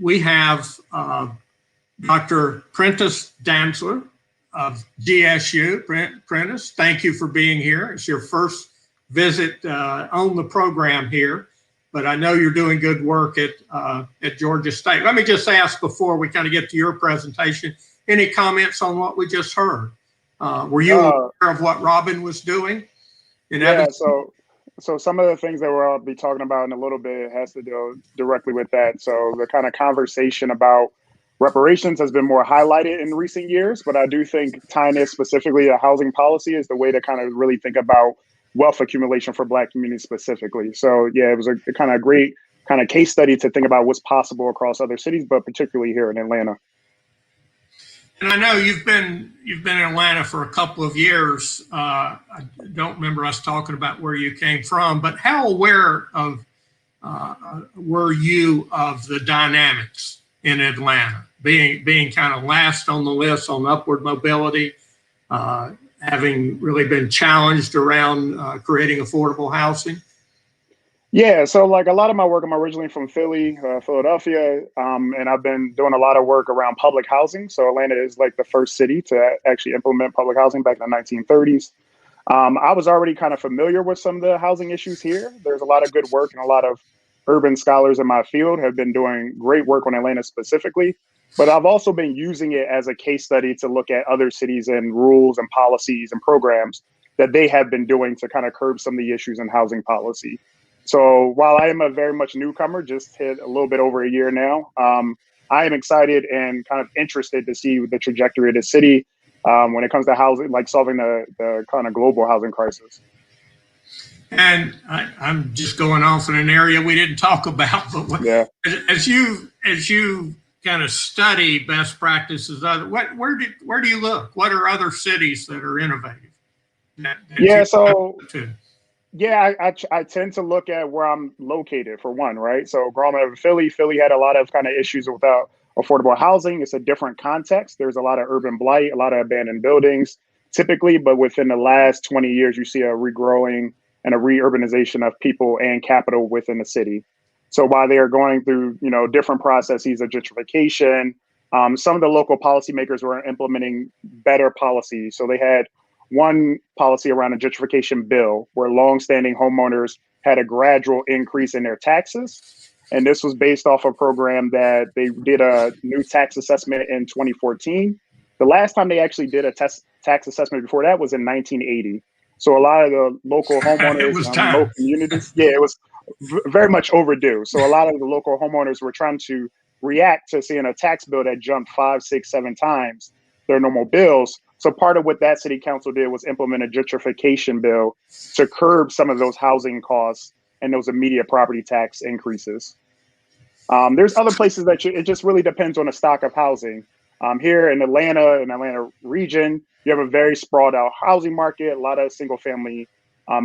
We have Dr. Prentice Dantzler of GSU. Prentice, thank you for being here. It's your first visit on the program here, but I know you're doing good work at Georgia State. Let me just ask before we kind of get to your presentation, any comments on what we just heard? Were you aware of what Robin was doing in Evanston? So some of the things that we'll be talking about in a little bit has to do directly with that. So the kind of conversation about reparations has been more highlighted in recent years, but I do think tying it specifically to housing policy is the way to kind of really think about wealth accumulation for Black communities specifically. So yeah, it was a kind of great kind of case study to think about what's possible across other cities, but particularly here in Atlanta. And I know you've been in Atlanta for a couple of years. I don't remember us talking about where you came from, but how aware of were you of the dynamics in Atlanta, being kind of last on the list on upward mobility, having really been challenged around creating affordable housing? Yeah, so like a lot of my work, I'm originally from Philadelphia, and I've been doing a lot of work around public housing. So Atlanta is like the first city to actually implement public housing back in the 1930s. I was already kind of familiar with some of the housing issues here. There's a lot of good work, and a lot of urban scholars in my field have been doing great work on Atlanta specifically. But I've also been using it as a case study to look at other cities and rules and policies and programs that they have been doing to kind of curb some of the issues in housing policy. So while I am a very much newcomer, just hit a little bit over a year now, I am excited and kind of interested to see the trajectory of the city when it comes to housing, like solving the kind of global housing crisis. And I'm just going off in an area we didn't talk about, but as you kind of study best practices, where do you look? What are other cities that are innovative? I tend to look at where I'm located for one, right? So growing up in Philly had a lot of kind of issues without affordable housing. It's a different context. There's a lot of urban blight, a lot of abandoned buildings typically, but within the last 20 years, you see a regrowing and a reurbanization of people and capital within the city. So while they are going through, different processes of gentrification, some of the local policymakers were implementing better policies. So they had one policy around a gentrification bill where longstanding homeowners had a gradual increase in their taxes. And this was based off a program that they did a new tax assessment in 2014. The last time they actually did a tax assessment before that was in 1980. So a lot of the local homeowners, local communities, it was very much overdue. So a lot of the local homeowners were trying to react to seeing a tax bill that jumped 5, 6, 7 times their normal bills. So part of what that city council did was implement a gentrification bill to curb some of those housing costs and those immediate property tax increases. There's other places that it just really depends on the stock of housing. Here in Atlanta region, you have a very sprawled out housing market, a lot of single family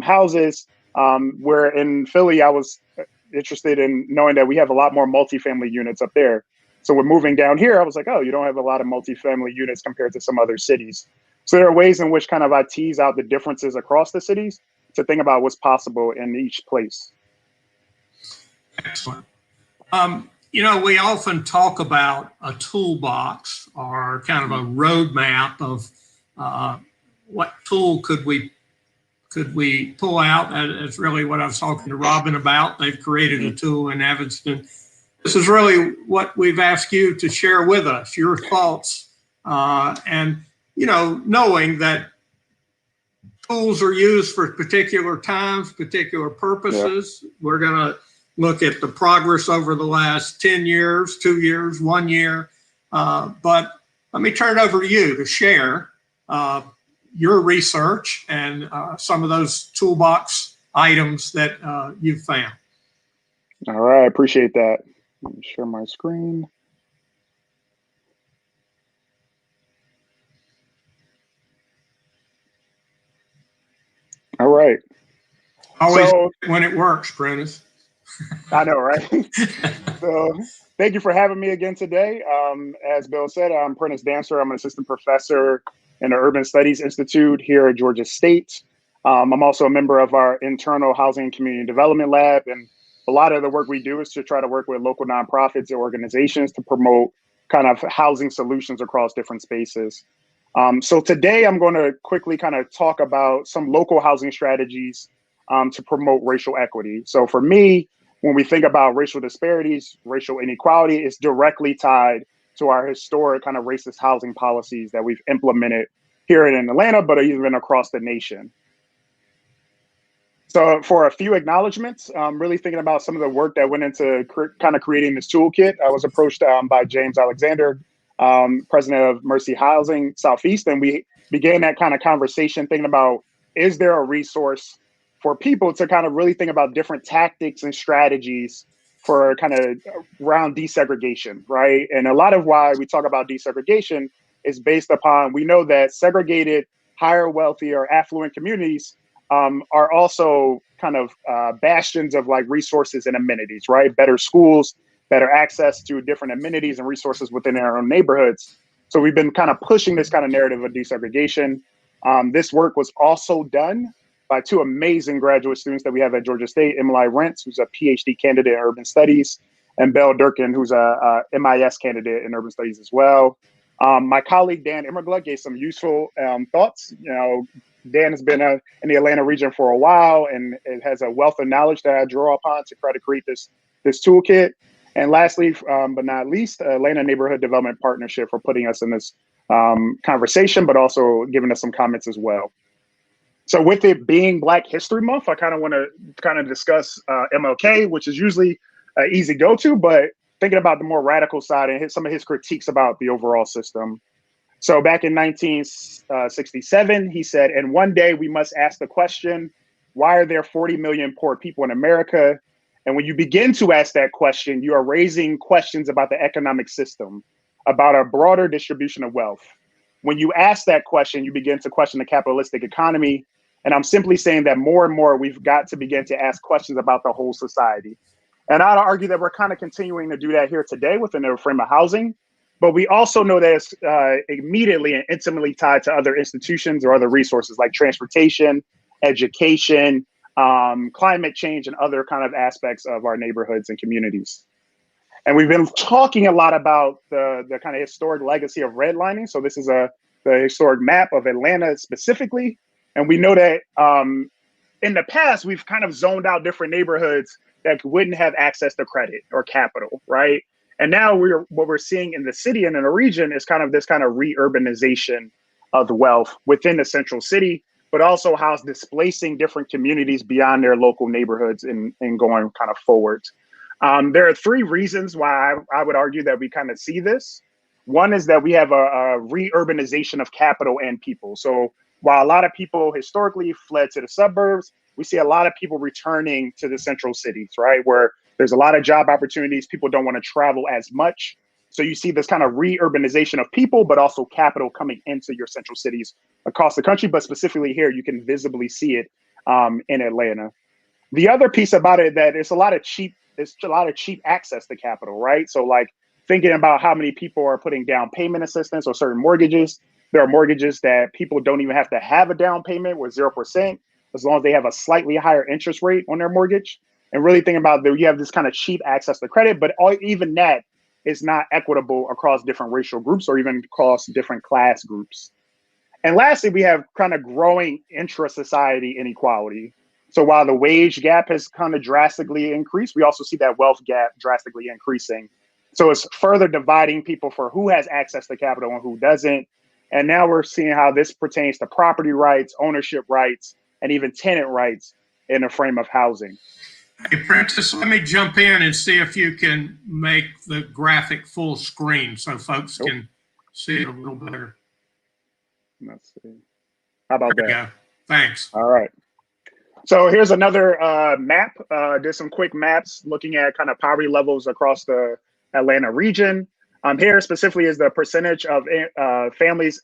houses. Where in Philly, I was interested in knowing that we have a lot more multifamily units up there. So when moving down here, I was like, oh, you don't have a lot of multifamily units compared to some other cities. So there are ways in which kind of I tease out the differences across the cities to think about what's possible in each place. Excellent. We often talk about a toolbox or kind of a roadmap of what tool could we pull out. That's really what I was talking to Robin about. They've created a tool in Evanston. This is really what we've asked you to share with us, your thoughts, and knowing that tools are used for particular times, particular purposes. Yeah. We're going to look at the progress over the last 10 years, 2 years, 1 year. But let me turn it over to you to share your research and some of those toolbox items that you've found. All right, I appreciate that. Let me share my screen. All right. Always so, when it works, Prentice. I know, right? So thank you for having me again today. As Bill said, I'm Prentice Dancer. I'm an assistant professor in the Urban Studies Institute here at Georgia State. I'm also a member of our internal Housing and Community Development Lab. And a lot of the work we do is to try to work with local nonprofits and organizations to promote kind of housing solutions across different spaces. So today I'm going to quickly kind of talk about some local housing strategies to promote racial equity. So for me, when we think about racial disparities, racial inequality is directly tied to our historic kind of racist housing policies that we've implemented here in Atlanta, but even across the nation. So for a few acknowledgements, really thinking about some of the work that went into kind of creating this toolkit, I was approached by James Alexander, president of Mercy Housing Southeast, and we began that kind of conversation thinking about, is there a resource for people to kind of really think about different tactics and strategies for kind of around desegregation, right? And a lot of why we talk about desegregation is based upon, we know that segregated, higher, wealthy, or affluent communities are also kind of bastions of like resources and amenities, right? Better schools, better access to different amenities and resources within our own neighborhoods. So we've been kind of pushing this kind of narrative of desegregation. This work was also done by two amazing graduate students that we have at Georgia State, Emily Rentz, who's a PhD candidate in urban studies, and Belle Durkin, who's a MIS candidate in urban studies as well. My colleague, Dan Immergluck, gave some useful thoughts. Dan has been in the Atlanta region for a while, and it has a wealth of knowledge that I draw upon to try to create this toolkit. And lastly, but not least, Atlanta Neighborhood Development Partnership for putting us in this conversation, but also giving us some comments as well. So with it being Black History Month, I kind of want to kind of discuss MLK, which is usually an easy go-to, but thinking about the more radical side and some of his critiques about the overall system. So back in 1967, he said, and one day we must ask the question, why are there 40 million poor people in America? And when you begin to ask that question, you are raising questions about the economic system, about a broader distribution of wealth. When you ask that question, you begin to question the capitalistic economy. And I'm simply saying that more and more, we've got to begin to ask questions about the whole society. And I'd argue that we're kind of continuing to do that here today within the frame of housing. But we also know that it's immediately and intimately tied to other institutions or other resources like transportation, education, climate change, and other kind of aspects of our neighborhoods and communities. And we've been talking a lot about the kind of historic legacy of redlining. So this is the historic map of Atlanta specifically. And we know that in the past, we've kind of zoned out different neighborhoods that wouldn't have access to credit or capital, right? And now what we're seeing in the city and in the region is kind of this kind of re-urbanization of wealth within the central city, but also how it's displacing different communities beyond their local neighborhoods and going kind of forward. There are three reasons why I would argue that we kind of see this. One is that we have a re-urbanization of capital and people. So while a lot of people historically fled to the suburbs, we see a lot of people returning to the central cities, right? Where there's a lot of job opportunities. People don't want to travel as much. So you see this kind of re-urbanization of people, but also capital coming into your central cities across the country. But specifically here, you can visibly see it in Atlanta. The other piece about it that it's a lot of cheap access to capital, right? So like thinking about how many people are putting down payment assistance or certain mortgages. There are mortgages that people don't even have to have a down payment with 0%, as long as they have a slightly higher interest rate on their mortgage. And really thinking about that, you have this kind of cheap access to credit, but even that is not equitable across different racial groups or even across different class groups. And lastly, we have kind of growing intra-society inequality. So while the wage gap has kind of drastically increased, we also see that wealth gap drastically increasing. So it's further dividing people for who has access to capital and who doesn't. And now we're seeing how this pertains to property rights, ownership rights, and even tenant rights in the frame of housing. Hey, Prentice, let me jump in and see if you can make the graphic full screen so folks can see it a little better. Let's see. How about There that? you go. Thanks. All right. So here's another map. Did some quick maps looking at kind of poverty levels across the Atlanta region. Here specifically is the percentage of families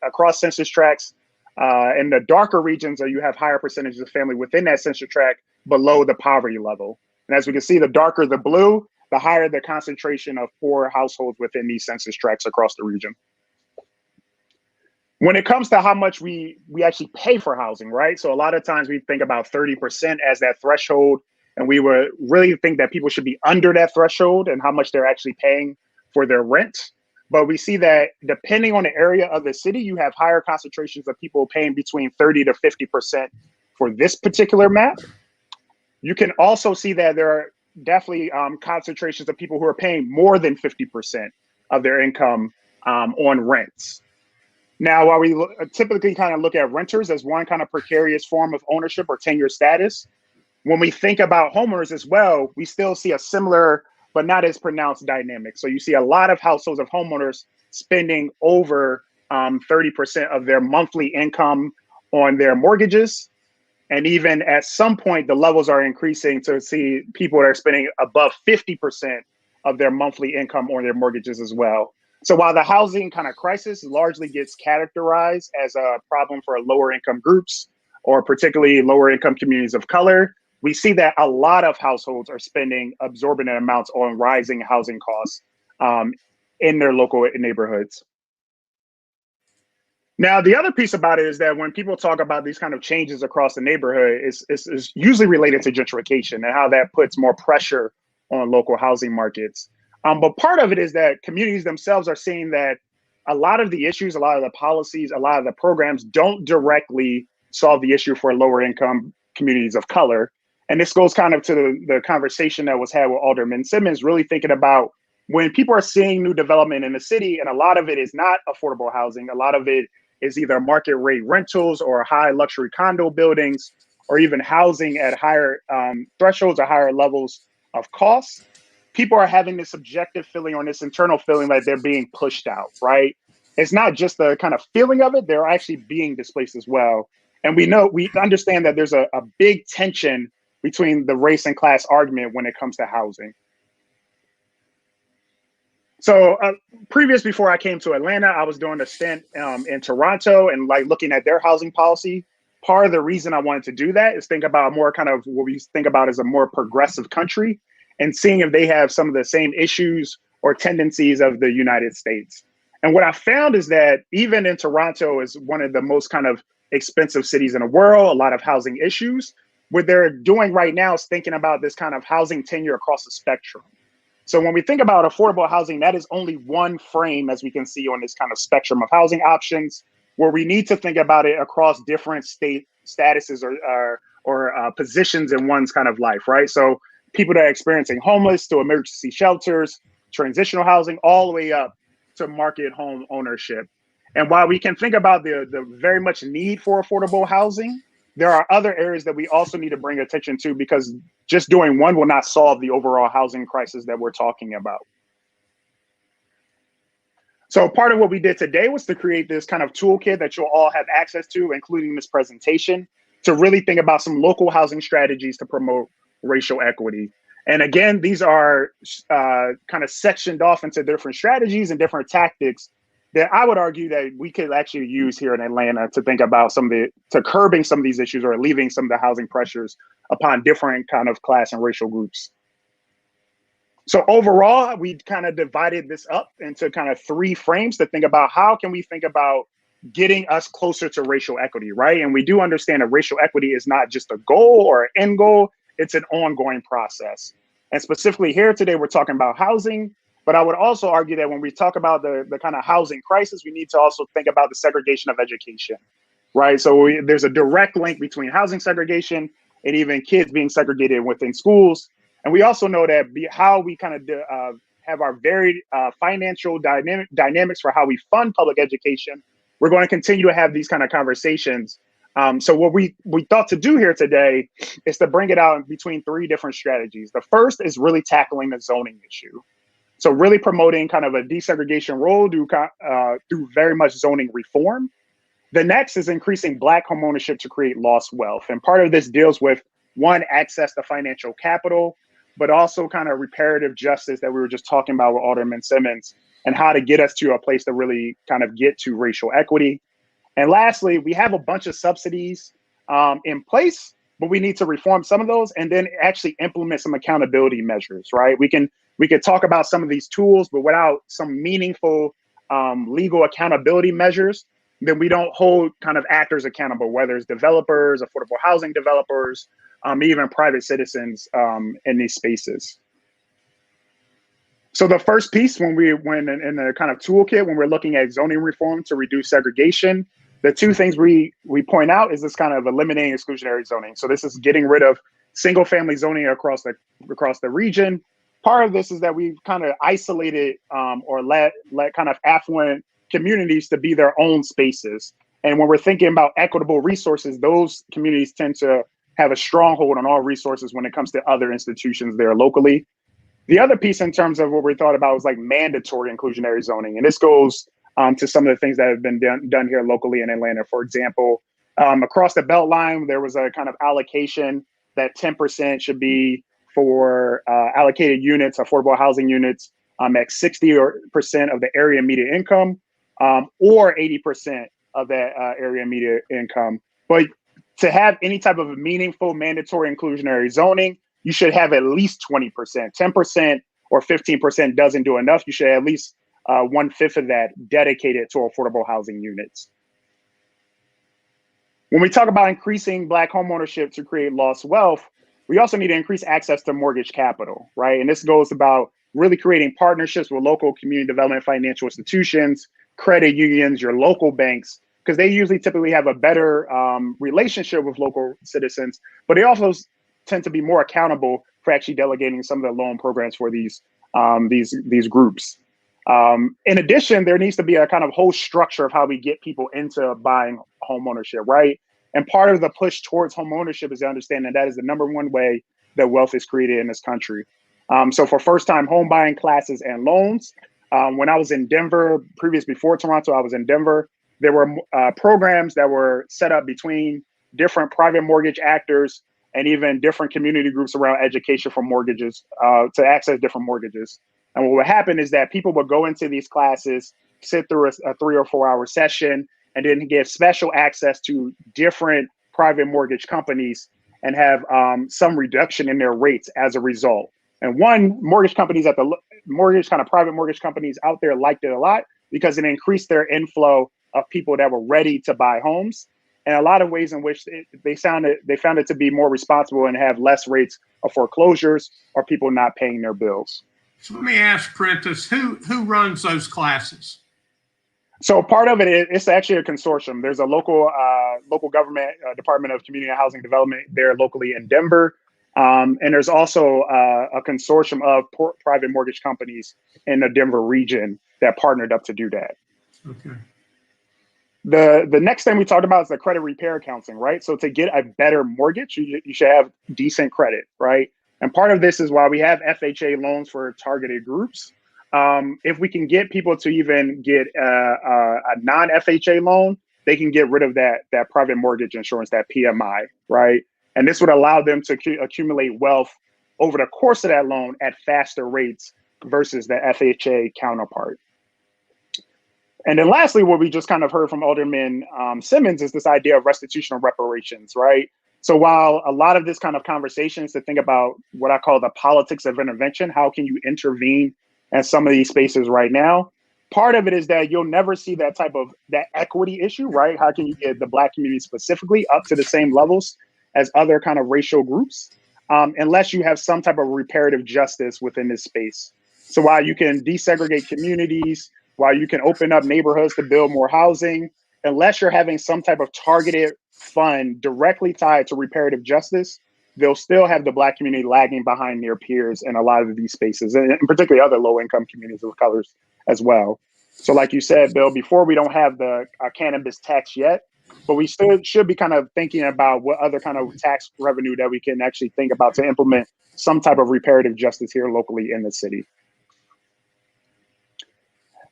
across census tracts. In the darker regions, you have higher percentages of family within that census tract below the poverty level. And as we can see, the darker the blue, the higher the concentration of poor households within these census tracts across the region. When it comes to how much we actually pay for housing, right? So a lot of times we think about 30% as that threshold, and we would really think that people should be under that threshold and how much they're actually paying for their rent. But we see that depending on the area of the city, you have higher concentrations of people paying between 30 to 50% for this particular map. You can also see that there are definitely concentrations of people who are paying more than 50% of their income on rents. Now, while we typically kind of look at renters as one kind of precarious form of ownership or tenure status, when we think about homeowners as well, we still see a similar but not as pronounced dynamic. So you see a lot of households of homeowners spending over 30% of their monthly income on their mortgages. And even at some point, the levels are increasing to see people that are spending above 50% of their monthly income on their mortgages as well. So while the housing kind of crisis largely gets categorized as a problem for lower income groups or particularly lower income communities of color, we see that a lot of households are spending exorbitant amounts on rising housing costs in their local neighborhoods. Now, the other piece about it is that when people talk about these kind of changes across the neighborhood, it's usually related to gentrification and how that puts more pressure on local housing markets. But part of it is that communities themselves are seeing that a lot of the issues, a lot of the policies, a lot of the programs don't directly solve the issue for lower income communities of color. And this goes kind of to the conversation that was had with Alderman Simmons, really thinking about when people are seeing new development in the city, and a lot of it is not affordable housing, a lot of it is either market rate rentals or high luxury condo buildings, or even housing at higher thresholds or higher levels of costs. People are having this subjective feeling or this internal feeling like they're being pushed out, right? It's not just the kind of feeling of it, they're actually being displaced as well. And we understand that there's a big tension between the race and class argument when it comes to housing. So before I came to Atlanta, I was doing a stint in Toronto and like looking at their housing policy. Part of the reason I wanted to do that is think about more kind of what we think about as a more progressive country and seeing if they have some of the same issues or tendencies of the United States. And what I found is that even in Toronto is one of the most kind of expensive cities in the world, a lot of housing issues. What they're doing right now is thinking about this kind of housing tenure across the spectrum. So when we think about affordable housing, that is only one frame, as we can see on this kind of spectrum of housing options, where we need to think about it across different state statuses or positions in one's kind of life, right? So people that are experiencing homeless to emergency shelters, transitional housing, all the way up to market home ownership. And while we can think about the very much need for affordable housing, there are other areas that we also need to bring attention to because just doing one will not solve the overall housing crisis that we're talking about. So part of what we did today was to create this kind of toolkit that you'll all have access to, including this presentation, to really think about some local housing strategies to promote racial equity. And again, these are kind of sectioned off into different strategies and different tactics that I would argue that we could actually use here in Atlanta to think about to curbing some of these issues or alleviating some of the housing pressures upon different kind of class and racial groups. So overall, we kind of divided this up into kind of 3 frames to think about how can we think about getting us closer to racial equity, right? And we do understand that racial equity is not just a goal or an end goal, it's an ongoing process. And specifically here today, we're talking about housing, but I would also argue that when we talk about the kind of housing crisis, we need to also think about the segregation of education, right? So there's a direct link between housing segregation and even kids being segregated within schools. And we also know that how we kind of have our varied financial dynamics for how we fund public education, we're going to continue to have these kind of conversations. So what we thought to do here today is to bring it out between 3 different strategies. The first is really tackling the zoning issue. So really promoting kind of a desegregation role through very much zoning reform. The next is increasing Black homeownership to create lost wealth. And part of this deals with, 1, access to financial capital, but also kind of reparative justice that we were just talking about with Alderman Simmons, and how to get us to a place to really kind of get to racial equity. And lastly, we have a bunch of subsidies in place, but we need to reform some of those and then actually implement some accountability measures, right? We can talk about some of these tools, but without some meaningful legal accountability measures, then we don't hold kind of actors accountable, whether it's developers, affordable housing developers, even private citizens in these spaces. So the first piece, when in the kind of toolkit, when we're looking at zoning reform to reduce segregation, the 2 things we point out is this kind of eliminating exclusionary zoning. So this is getting rid of single family zoning across the region. Part of this is that we've kind of isolated or let kind of affluent communities to be their own spaces. And when we're thinking about equitable resources, those communities tend to have a stronghold on all resources when it comes to other institutions there locally. The other piece in terms of what we thought about was like mandatory inclusionary zoning. And this goes to some of the things that have been done here locally in Atlanta. For example, across the Beltline, there was a kind of allocation that 10% should be for allocated units, affordable housing units at 60% of the area median income or 80% of that area median income. But to have any type of meaningful mandatory inclusionary zoning, you should have at least 20%. 10% or 15% doesn't do enough. You should have at least 1/5 of that dedicated to affordable housing units. When we talk about increasing Black homeownership to create lost wealth, we also need to increase access to mortgage capital, right? And this goes about really creating partnerships with local community development financial institutions, credit unions, your local banks, because they usually typically have a better relationship with local citizens, but they also tend to be more accountable for actually delegating some of the loan programs for these groups. In addition, there needs to be a kind of whole structure of how we get people into buying home ownership, right? And part of the push towards home ownership is to understand that is the #1 way that wealth is created in this country. So for first-time home buying classes and loans, when I was in Denver, before Toronto, I was in Denver, there were programs that were set up between different private mortgage actors and even different community groups around education for mortgages to access different mortgages. And what would happen is that people would go into these classes, sit through a 3 or 4 hour session, and then get special access to different private mortgage companies and have some reduction in their rates as a result. And mortgage companies private mortgage companies out there liked it a lot because it increased their inflow of people that were ready to buy homes. And a lot of ways in which they found it to be more responsible and have less rates of foreclosures or people not paying their bills. So let me ask Prentice, who runs those classes? So part of it's actually a consortium. There's a local government Department of Community and Housing Development there locally in Denver. And there's also a consortium of private mortgage companies in the Denver region that partnered up to do that. Okay. The next thing we talked about is the credit repair counseling, right? So to get a better mortgage, you should have decent credit, right? And part of this is why we have FHA loans for targeted groups. If we can get people to even get a non-FHA loan, they can get rid of that private mortgage insurance, that PMI, right? And this would allow them to accumulate wealth over the course of that loan at faster rates versus the FHA counterpart. And then lastly, what we just kind of heard from Alderman Simmons is this idea of restitution of reparations, right? So while a lot of this kind of conversation is to think about what I call the politics of intervention, how can you intervene in some of these spaces right now? Part of it is that you'll never see that type of that equity issue, right? How can you get the Black community specifically up to the same levels as other kind of racial groups, unless you have some type of reparative justice within this space. So while you can desegregate communities, while you can open up neighborhoods to build more housing, unless you're having some type of targeted fund directly tied to reparative justice, they'll still have the Black community lagging behind their peers in a lot of these spaces, and particularly other low-income communities of colors as well. So like you said, Bill, before we don't have the cannabis tax yet, but we still should be kind of thinking about what other kind of tax revenue that we can actually think about to implement some type of reparative justice here locally in the city.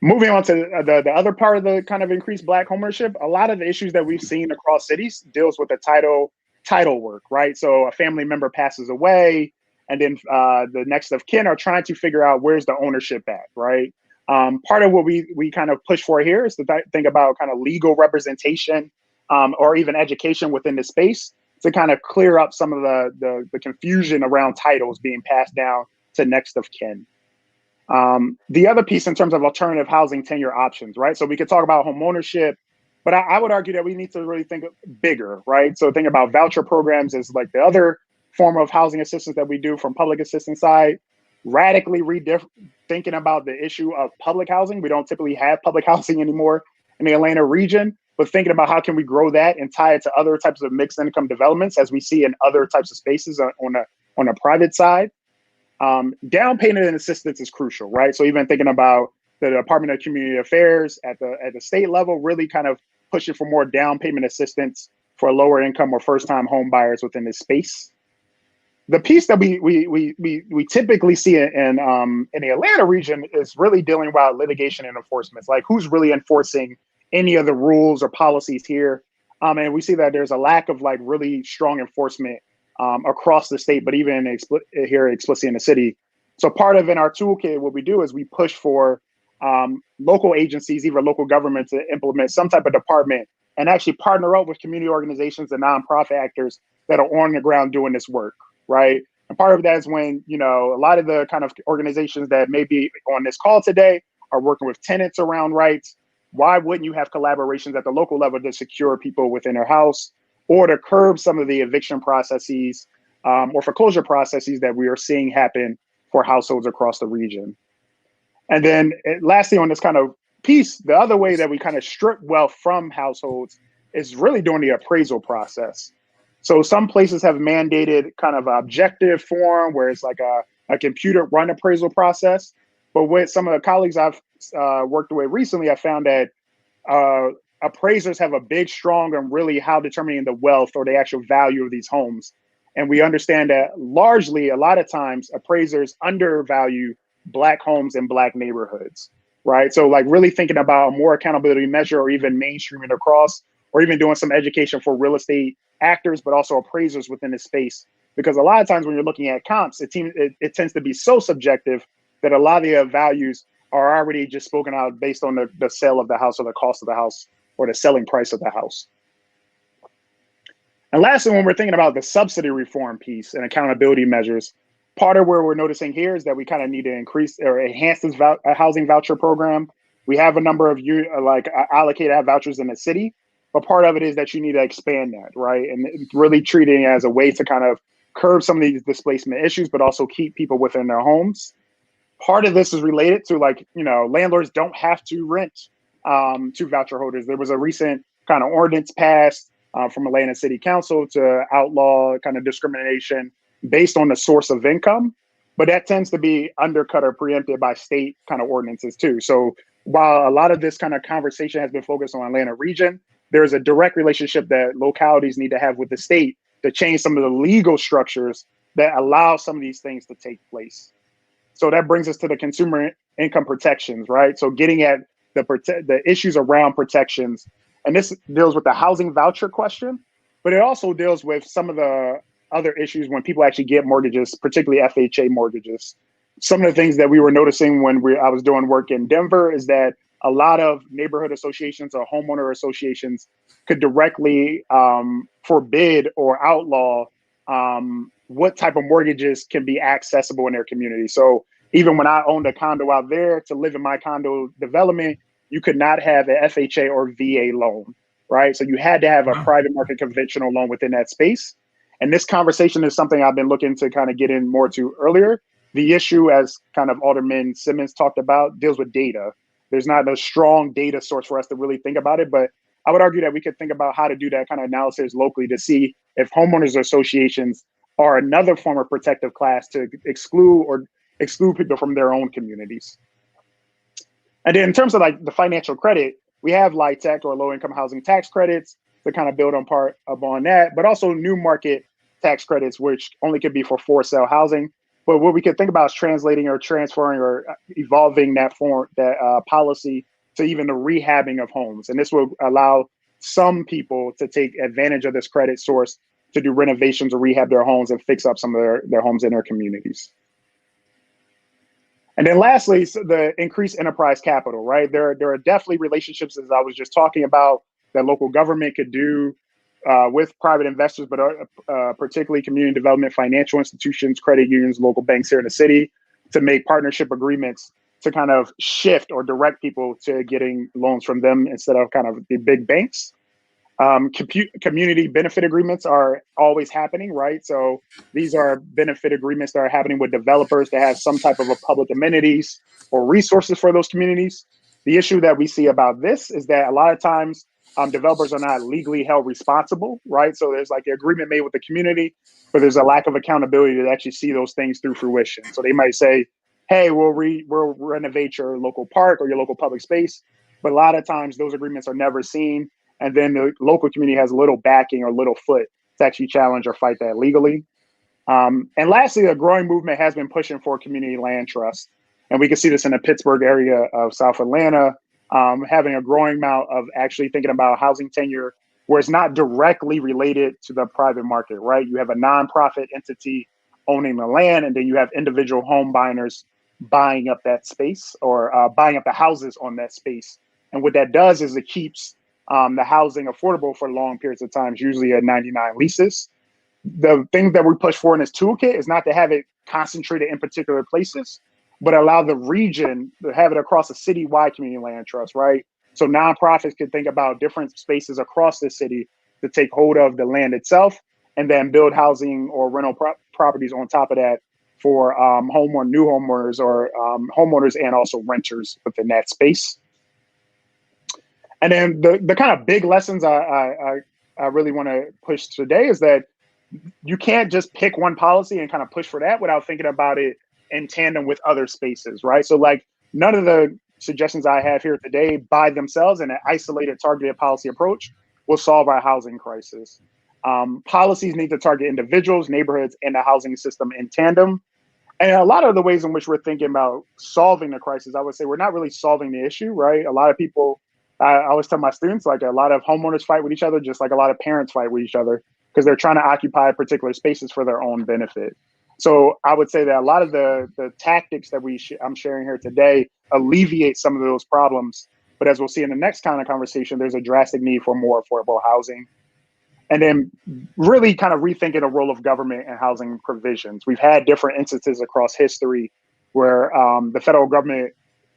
Moving on to the other part of the kind of increased Black homeownership, a lot of the issues that we've seen across cities deals with the title work, right? So a family member passes away, and then the next of kin are trying to figure out where's the ownership at, right? Part of what we kind of push for here is to think about kind of legal representation or even education within the space to kind of clear up some of the confusion around titles being passed down to next of kin. The other piece in terms of alternative housing tenure options, right? So we could talk about home ownership, but I would argue that we need to really think bigger, right? So think about voucher programs as like the other form of housing assistance that we do from public assistance side, radically thinking about the issue of public housing. We don't typically have public housing anymore in the Atlanta region, but thinking about how can we grow that and tie it to other types of mixed income developments as we see in other types of spaces on a private side. Down payment and assistance is crucial, right? So even thinking about the Department of Community Affairs at the state level, really kind of pushing for more down payment assistance for lower income or first time home buyers within this space. The piece that we typically see in the Atlanta region is really dealing with litigation and enforcement. Like who's really enforcing any of the rules or policies here? And we see that there's a lack of like really strong enforcement across the state, but even here explicitly in the city. So part of in our toolkit, what we do is we push for local agencies, even local government, to implement some type of department and actually partner up with community organizations and nonprofit actors that are on the ground doing this work, right? And part of that is when, you know, a lot of the kind of organizations that may be on this call today are working with tenants around rights. Why wouldn't you have collaborations at the local level to secure people within their house or to curb some of the eviction processes or foreclosure processes that we are seeing happen for households across the region? And then lastly, on this kind of piece, the other way that we kind of strip wealth from households is really doing the appraisal process. So some places have mandated kind of objective form where it's like a computer run appraisal process. But with some of the colleagues I've worked with recently, I found that appraisers have a big, strong, and really how determining the wealth or the actual value of these homes. And we understand that largely, a lot of times, appraisers undervalue Black homes in Black neighborhoods, right? So like really thinking about a more accountability measure or even mainstreaming across, or even doing some education for real estate actors, but also appraisers within the space. Because a lot of times when you're looking at comps, it tends to be so subjective that a lot of the values are already just spoken out based on the sale of the house or the cost of the house or the selling price of the house. And lastly, when we're thinking about the subsidy reform piece and accountability measures, part of where we're noticing here is that we kind of need to increase or enhance this housing voucher program. We have a number of allocated vouchers in the city, but part of it is that you need to expand that, right? And really treating it as a way to kind of curb some of these displacement issues, but also keep people within their homes. Part of this is related to landlords don't have to rent to voucher holders. There was a recent kind of ordinance passed from Atlanta City Council to outlaw kind of discrimination based on the source of income, but that tends to be undercut or preempted by state kind of ordinances too. So while a lot of this kind of conversation has been focused on Atlanta region, there's a direct relationship that localities need to have with the state to change some of the legal structures that allow some of these things to take place. So that brings us to the consumer income protections, right? So getting at the issues around protections, and this deals with the housing voucher question, but it also deals with some of the other issues when people actually get mortgages, particularly FHA mortgages. Some of the things that we were noticing when I was doing work in Denver is that a lot of neighborhood associations or homeowner associations could directly forbid or outlaw what type of mortgages can be accessible in their community. So even when I owned a condo out there, to live in my condo development, you could not have an FHA or VA loan, right? So you had to have a private market conventional loan within that space. And this conversation is something I've been looking to kind of get in more to earlier. The issue, as kind of Alderman Simmons talked about, deals with data. There's not a strong data source for us to really think about it, but I would argue that we could think about how to do that kind of analysis locally to see if homeowners associations are another form of protective class to exclude people from their own communities. And then in terms of like the financial credit, we have LIHTC or low income housing tax credits to kind of build upon that, but also new market tax credits, which only could be for sale housing. But what we could think about is translating or transferring or evolving that policy to even the rehabbing of homes. And this will allow some people to take advantage of this credit source to do renovations or rehab their homes and fix up some of their homes in their communities. And then lastly, so the increased enterprise capital, right? There are definitely relationships, as I was just talking about, that local government could do with private investors, but particularly community development, financial institutions, credit unions, local banks here in the city, to make partnership agreements to kind of shift or direct people to getting loans from them instead of kind of the big banks. Community benefit agreements are always happening, right? So these are benefit agreements that are happening with developers that have some type of a public amenities or resources for those communities. The issue that we see about this is that a lot of times developers are not legally held responsible, right? So there's like an agreement made with the community, but there's a lack of accountability to actually see those things through fruition. So they might say, hey, we'll renovate your local park or your local public space. But a lot of times those agreements are never seen. And then the local community has little backing or little foot to actually challenge or fight that legally. And lastly, a growing movement has been pushing for community land trust. And we can see this in the Pittsburgh area of South Atlanta, having a growing amount of actually thinking about housing tenure where it's not directly related to the private market, right? You have a nonprofit entity owning the land, and then you have individual home buyers buying up that space or buying up the houses on that space. And what that does is it keeps the housing affordable for long periods of time, usually at 99 leases. The thing that we push for in this toolkit is not to have it concentrated in particular places, but allow the region to have it across a citywide community land trust, right? So nonprofits can think about different spaces across the city to take hold of the land itself and then build housing or rental properties on top of that for new homeowners or homeowners and also renters within that space. And then the kind of big lessons I really want to push today is that you can't just pick one policy and kind of push for that without thinking about it in tandem with other spaces, right? So like none of the suggestions I have here today by themselves in an isolated targeted policy approach will solve our housing crisis. Policies need to target individuals, neighborhoods, and the housing system in tandem. And a lot of the ways in which we're thinking about solving the crisis, I would say we're not really solving the issue, right? A lot of people, I always tell my students, like a lot of homeowners fight with each other, just like a lot of parents fight with each other because they're trying to occupy particular spaces for their own benefit. So I would say that a lot of the tactics that I'm sharing here today alleviate some of those problems. But as we'll see in the next kind of conversation, there's a drastic need for more affordable housing. And then really kind of rethinking the role of government and housing provisions. We've had different instances across history where the federal government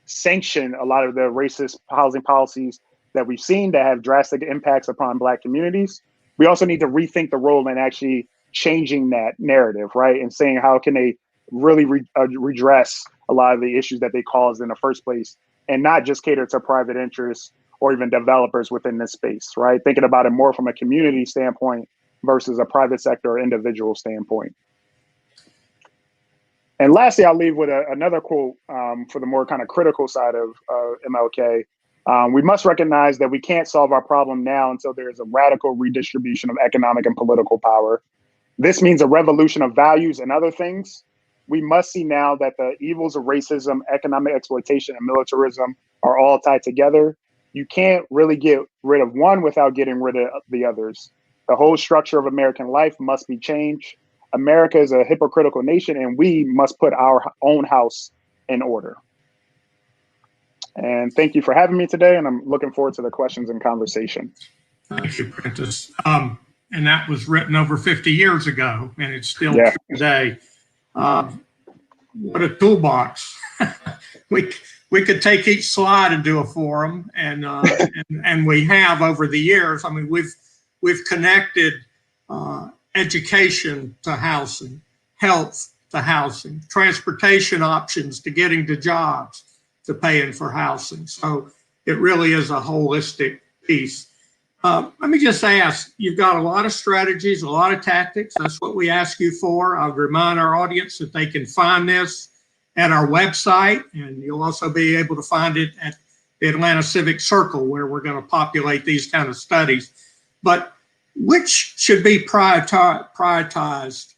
sanctioned a lot of the racist housing policies that we've seen that have drastic impacts upon Black communities. We also need to rethink the role in actually changing that narrative, right? And saying how can they really redress a lot of the issues that they caused in the first place and not just cater to private interests or even developers within this space, right? Thinking about it more from a community standpoint versus a private sector or individual standpoint. And lastly, I'll leave with another quote for the more kind of critical side of MLK. We must recognize that we can't solve our problem now until there is a radical redistribution of economic and political power. This means a revolution of values and other things. We must see now that the evils of racism, economic exploitation, and militarism are all tied together. You can't really get rid of one without getting rid of the others. The whole structure of American life must be changed. America is a hypocritical nation, and we must put our own house in order. And thank you for having me today. And I'm looking forward to the questions and conversation. Thank you, Prentice. And that was written over 50 years ago, and it's still Yeah. true today. What a toolbox. we could take each slide and do a forum, and we have over the years. I mean, we've connected education to housing, health to housing, transportation options to getting to jobs, to paying for housing. So it really is a holistic piece. Let me just ask, you've got a lot of strategies, a lot of tactics. That's what we ask you for. I'll remind our audience that they can find this at our website, and you'll also be able to find it at the Atlanta Civic Circle, where we're going to populate these kind of studies. But which should be prioritized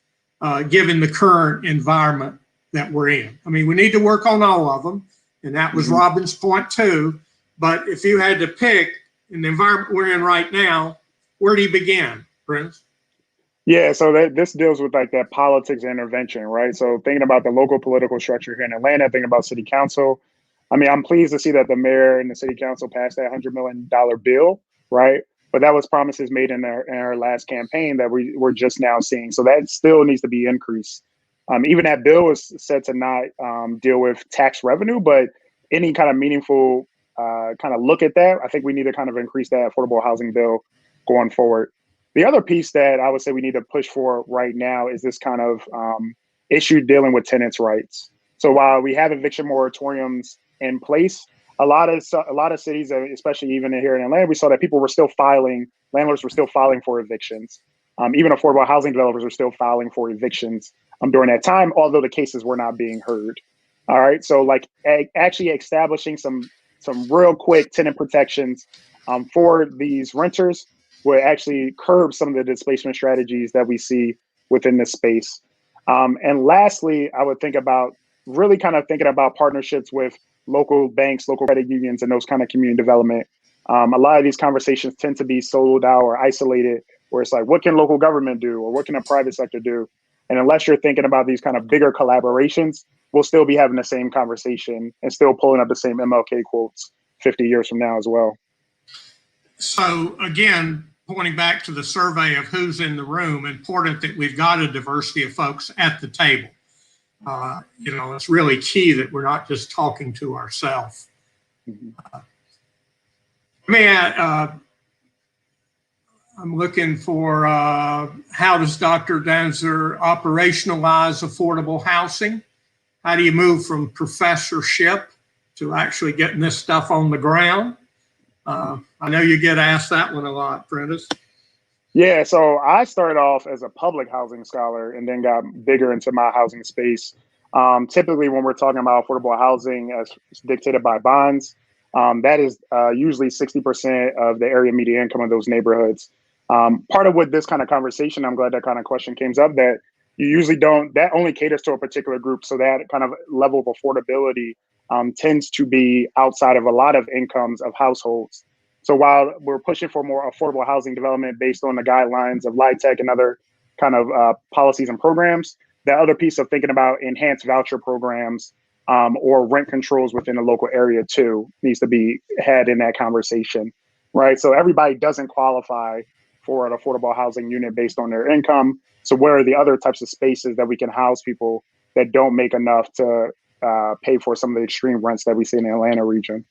given the current environment that we're in? I mean, we need to work on all of them, and that was Robin's point too. But if you had to pick in the environment we're in right now, where do you begin, Prince? Yeah, so this deals with like that politics intervention, right? So thinking about the local political structure here in Atlanta, thinking about city council. I mean, I'm pleased to see that the mayor and the city council passed that $100 million bill, right? But that was promises made in our last campaign that we're just now seeing. So that still needs to be increased. Even that bill is said to not deal with tax revenue, but any kind of meaningful kind of look at that, I think we need to kind of increase that affordable housing bill going forward. The other piece that I would say we need to push for right now is this kind of issue dealing with tenants' rights. So while we have eviction moratoriums in place, a lot of cities, especially even here in Atlanta, we saw that landlords were still filing for evictions. Even affordable housing developers were still filing for evictions during that time, although the cases were not being heard. All right, so like actually establishing some real quick tenant protections for these renters would actually curb some of the displacement strategies that we see within this space. And lastly, I would think about really kind of thinking about partnerships with local banks, local credit unions, and those kind of community development. A lot of these conversations tend to be soloed out or isolated, where it's like, what can local government do, or what can the private sector do? And unless you're thinking about these kind of bigger collaborations, we'll still be having the same conversation and still pulling up the same MLK quotes 50 years from now as well. So again, pointing back to the survey of who's in the room, important that we've got a diversity of folks at the table. It's really key that we're not just talking to ourselves. I'm looking for how does Dr. Danzer operationalize affordable housing? How do you move from professorship to actually getting this stuff on the ground? I know you get asked that one a lot, Prentice. Yeah, so I started off as a public housing scholar and then got bigger into my housing space. Typically, when we're talking about affordable housing as dictated by bonds, that is usually 60% of the area median income of those neighborhoods. Part of what this kind of conversation, I'm glad that kind of question came up, that you usually that only caters to a particular group. So that kind of level of affordability tends to be outside of a lot of incomes of households. So while we're pushing for more affordable housing development based on the guidelines of LIHTC and other kind of policies and programs, the other piece of thinking about enhanced voucher programs or rent controls within the local area too needs to be had in that conversation, right? So everybody doesn't qualify for an affordable housing unit based on their income. So where are the other types of spaces that we can house people that don't make enough to pay for some of the extreme rents that we see in the Atlanta region?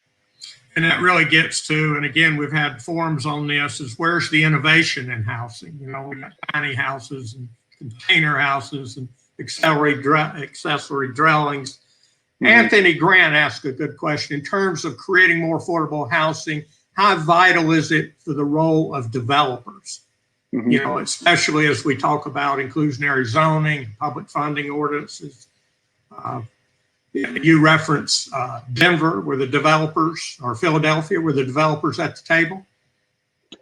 And that really gets to, and again, we've had forums on this, is where's the innovation in housing? We got tiny houses and container houses and accessory dwellings. Anthony Grant asked a good question. In terms of creating more affordable housing, how vital is it for the role of developers? Especially as we talk about inclusionary zoning, public funding ordinances. You reference Denver, where the developers, or Philadelphia, where the developers at the table.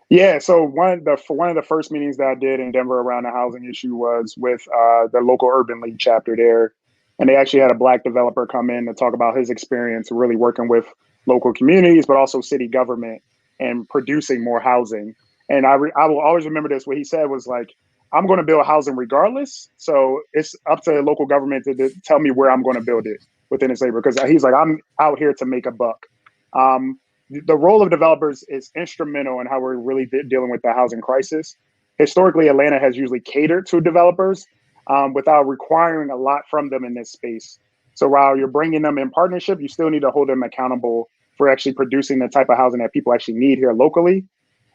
Yeah, so one of the first meetings that I did in Denver around the housing issue was with the local Urban League chapter there, and they actually had a Black developer come in to talk about his experience really working with local communities, but also city government and producing more housing. And I will always remember this. What he said was like, I'm going to build housing regardless. So it's up to the local government to tell me where I'm going to build it within its neighborhood. Because he's like, I'm out here to make a buck. The role of developers is instrumental in how we're really dealing with the housing crisis. Historically, Atlanta has usually catered to developers without requiring a lot from them in this space. So while you're bringing them in partnership, you still need to hold them accountable for actually producing the type of housing that people actually need here locally.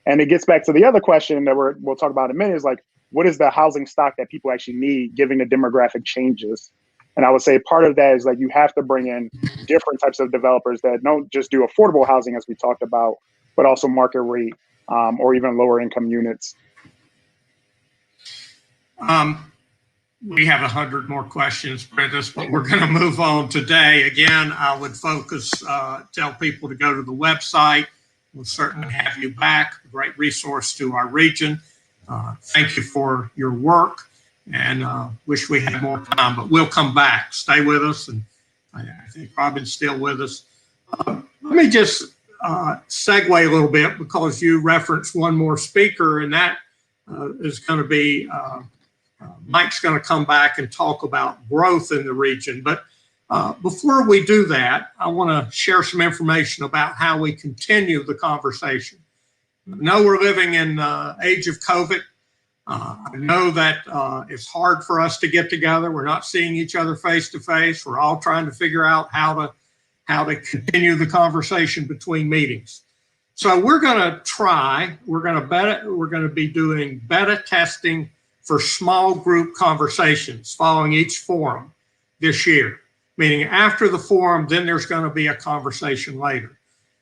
And it gets back to the other question that we'll talk about in a minute, is like, what is the housing stock that people actually need given the demographic changes? And I would say part of that is like you have to bring in different types of developers that don't just do affordable housing, as we talked about, but also market rate or even lower income units. We have 100 more questions, Prentice, but we're going to move on today. Again, I would focus, tell people to go to the website. We'll certainly have you back. A great resource to our region. Thank you for your work, and wish we had more time, but we'll come back. Stay with us, and I think Robin's still with us. Let me just segue a little bit, because you referenced one more speaker, and that is going to be Mike's going to come back and talk about growth in the region. But before we do that, I want to share some information about how we continue the conversation. I know we're living in the age of COVID. I know that it's hard for us to get together. We're not seeing each other face to face. We're all trying to figure out how to continue the conversation between meetings. So we're going to try. We're going to be doing beta testing for small group conversations following each forum this year. Meaning after the forum, then there's going to be a conversation later.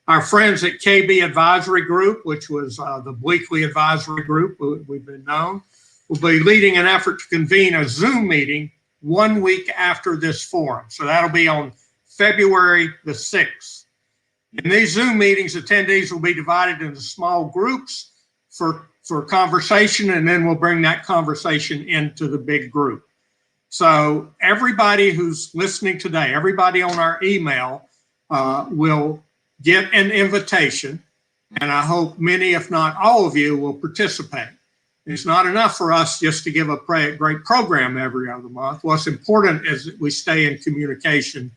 Our friends at KB Advisory Group, which was the Bleakley Advisory Group, we've been known, will be leading an effort to convene a Zoom meeting 1 week after this forum. So that'll be on February the 6th. In these Zoom meetings, attendees will be divided into small groups for conversation, and then we'll bring that conversation into the big group. So everybody who's listening today, everybody on our email will get an invitation, and I hope many, if not all of you, will participate. It's not enough for us just to give a great program every other month. What's important is that we stay in communication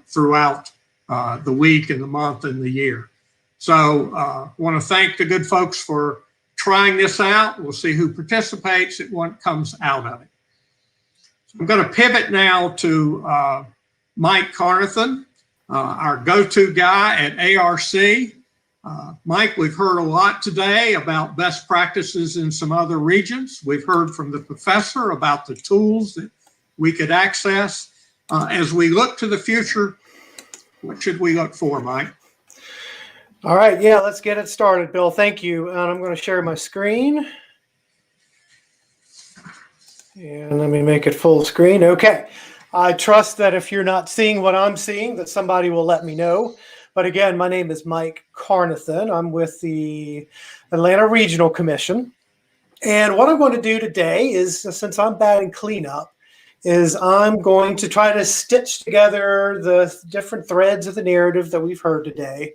throughout the week and the month and the year. So I want to thank the good folks for trying this out. We'll see who participates and what comes out of it. So I'm going to pivot now to Mike Carnathan, our go-to guy at ARC. Mike, we've heard a lot today about best practices in some other regions. We've heard from the professor about the tools that we could access. As we look to the future, what should we look for, Mike? All right, yeah, let's get it started, Bill. Thank you. And I'm going to share my screen. And let me make it full screen. Okay. I trust that if you're not seeing what I'm seeing, that somebody will let me know. But again, my name is Mike Carnathan. I'm with the Atlanta Regional Commission. And what I'm going to do today is, since I'm batting cleanup, is I'm going to try to stitch together the different threads of the narrative that we've heard today.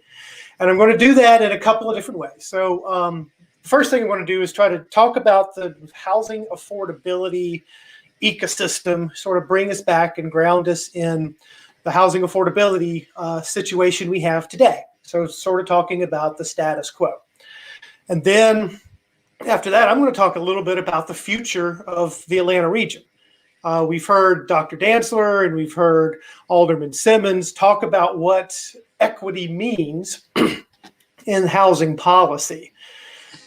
And I'm going to do that in a couple of different ways. So the first thing I'm going to do is try to talk about the housing affordability ecosystem, sort of bring us back and ground us in the housing affordability situation we have today. So sort of talking about the status quo. And then after that, I'm going to talk a little bit about the future of the Atlanta region. We've heard Dr. Dantzler and we've heard Alderman Simmons talk about what equity means in housing policy.